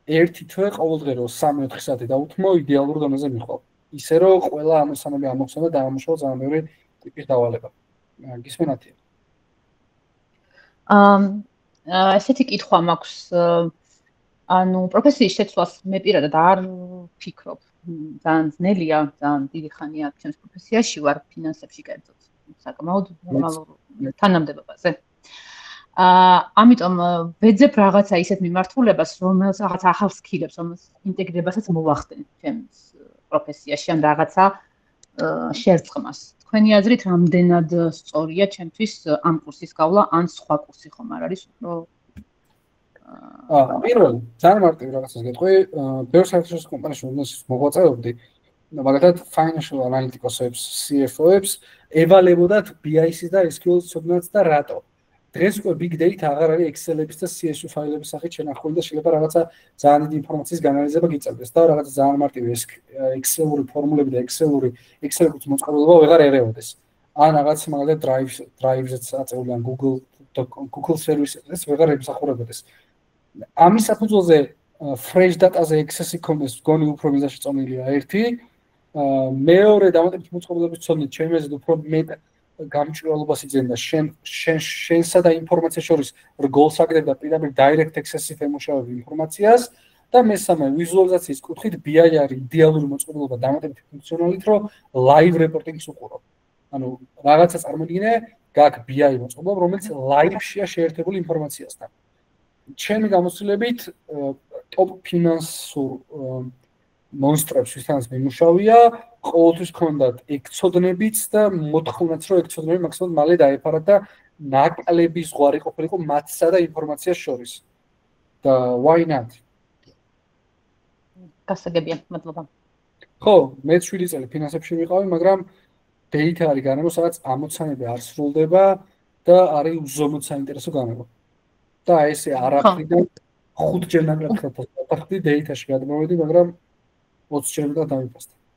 ერთი თვე ყოველდღე რო 3-4 საათი დავუთმო იდეალურ დონეზე მიხვალ. ისე რომ ყველა ამოსანები ამოხსნა და დაამუშავა ძალიან ბევრი ტიპის დავალება. გისმენათია. ესეთი კითხვა მაქვს. ანუ პროფესიის შეცვლას მე პირადად არ ვფიქრობ. ძალიან ძნელია, ძალიან დიდი ხანია ჩემს პროფესიაში ვარ ფინანსებში კერძოდ. საკმაოდ ნორმალურ თანამდებობაზე. ამიტომ ვეძებ რაღაცა ისეთ მიმართულებას, რომელსაც რაღაც ახალ სკილებს, რომელსაც ინტეგრირებასაც მოვახდენ ჩემს პროფესიაში ან რაღაცა შერწყმას. თქვენი აზრით, რამდენად სწორია ჩემთვის ამ კურსის გავლა ან სხვა კურსი ხომ არ არის უფრო პირველ ძალიან მარტივი რაღაცას გეტყვი, ბევრ საერთაშორისო კომპანიაში რომელსაც მოღვაწეობდი, მაგალითად financial analytics-ებს, CFO-ებს ევალებოდათ BI-ს და SQL-ს ცოდნაც და რატო. დღეს უკვე big data აღარ არის Excel-ების და CSV ფაილების სახით შენახული და შეიძლება რაღაცა ძალიან დიდი ინფორმაციის განალიზება გიწევდეს და რაღაცა ძალიან მარტივი Excel-ური ფორმულები და Excel-ების მოწყობილობა ვეღარ ერეოდეს. ან რაღაც მაგალითად Drive-ზეც აწეული ან Google Services-ს ვეღარ ემსახურებოდეს. ამის საფუძველზე fresh data-ზე access-ი ქონდეს, გონი უფრო მიზანშეწონილია ერთი. მეორე დამატებითი მოწყობილობის ცოდნით ჩემი აზრით უფრო მეტ გამჭვირვალობას იძენდა შენსა და ინფორმაციას შორის რგოლს აგდებდა პირდაპირ direct access-ით ემუშავებ ინფორმაციას და მესამე ვიზუალიზაციის კუთხით BI არის იდეალური მოწყობილობა დამატებითი ფუნქციონალით, რომ live reporting-ს უყურო. ანუ რაღაცა წარმოგიდგენე, გაქვს BI მოწყობილობა, რომელიც live-შია შეერთებული ინფორმაციასთან. ჩემი გამოცდილებით top ფინანსურ მონსტრებს ვისთანაც მიმუშავია, ყოველთვის ქონდათ ეკცოდნებიც და მოთხოვნაც რომ ეკცოდნები მაქსიმალურად მალე დაეფარათ და ნაკლები ზღვარი ყოფილიყო მათსა და ინფორმაციას შორის. და why not? გასაგებია, მადლობა. ხო, მე 7 წელი ფინანსებში ვიყავი, მაგრამ data არის განებო, სადაც ამოცანები არ სრულდება და არის უზომოდ საინტერესო განებო. და ესე არაფრიდან 5 ჯერ ნაკლებ ხალხს დახდი data-ში გადმოვედი, მაგრამ 20 ჯერ უნდა დამიფასტე.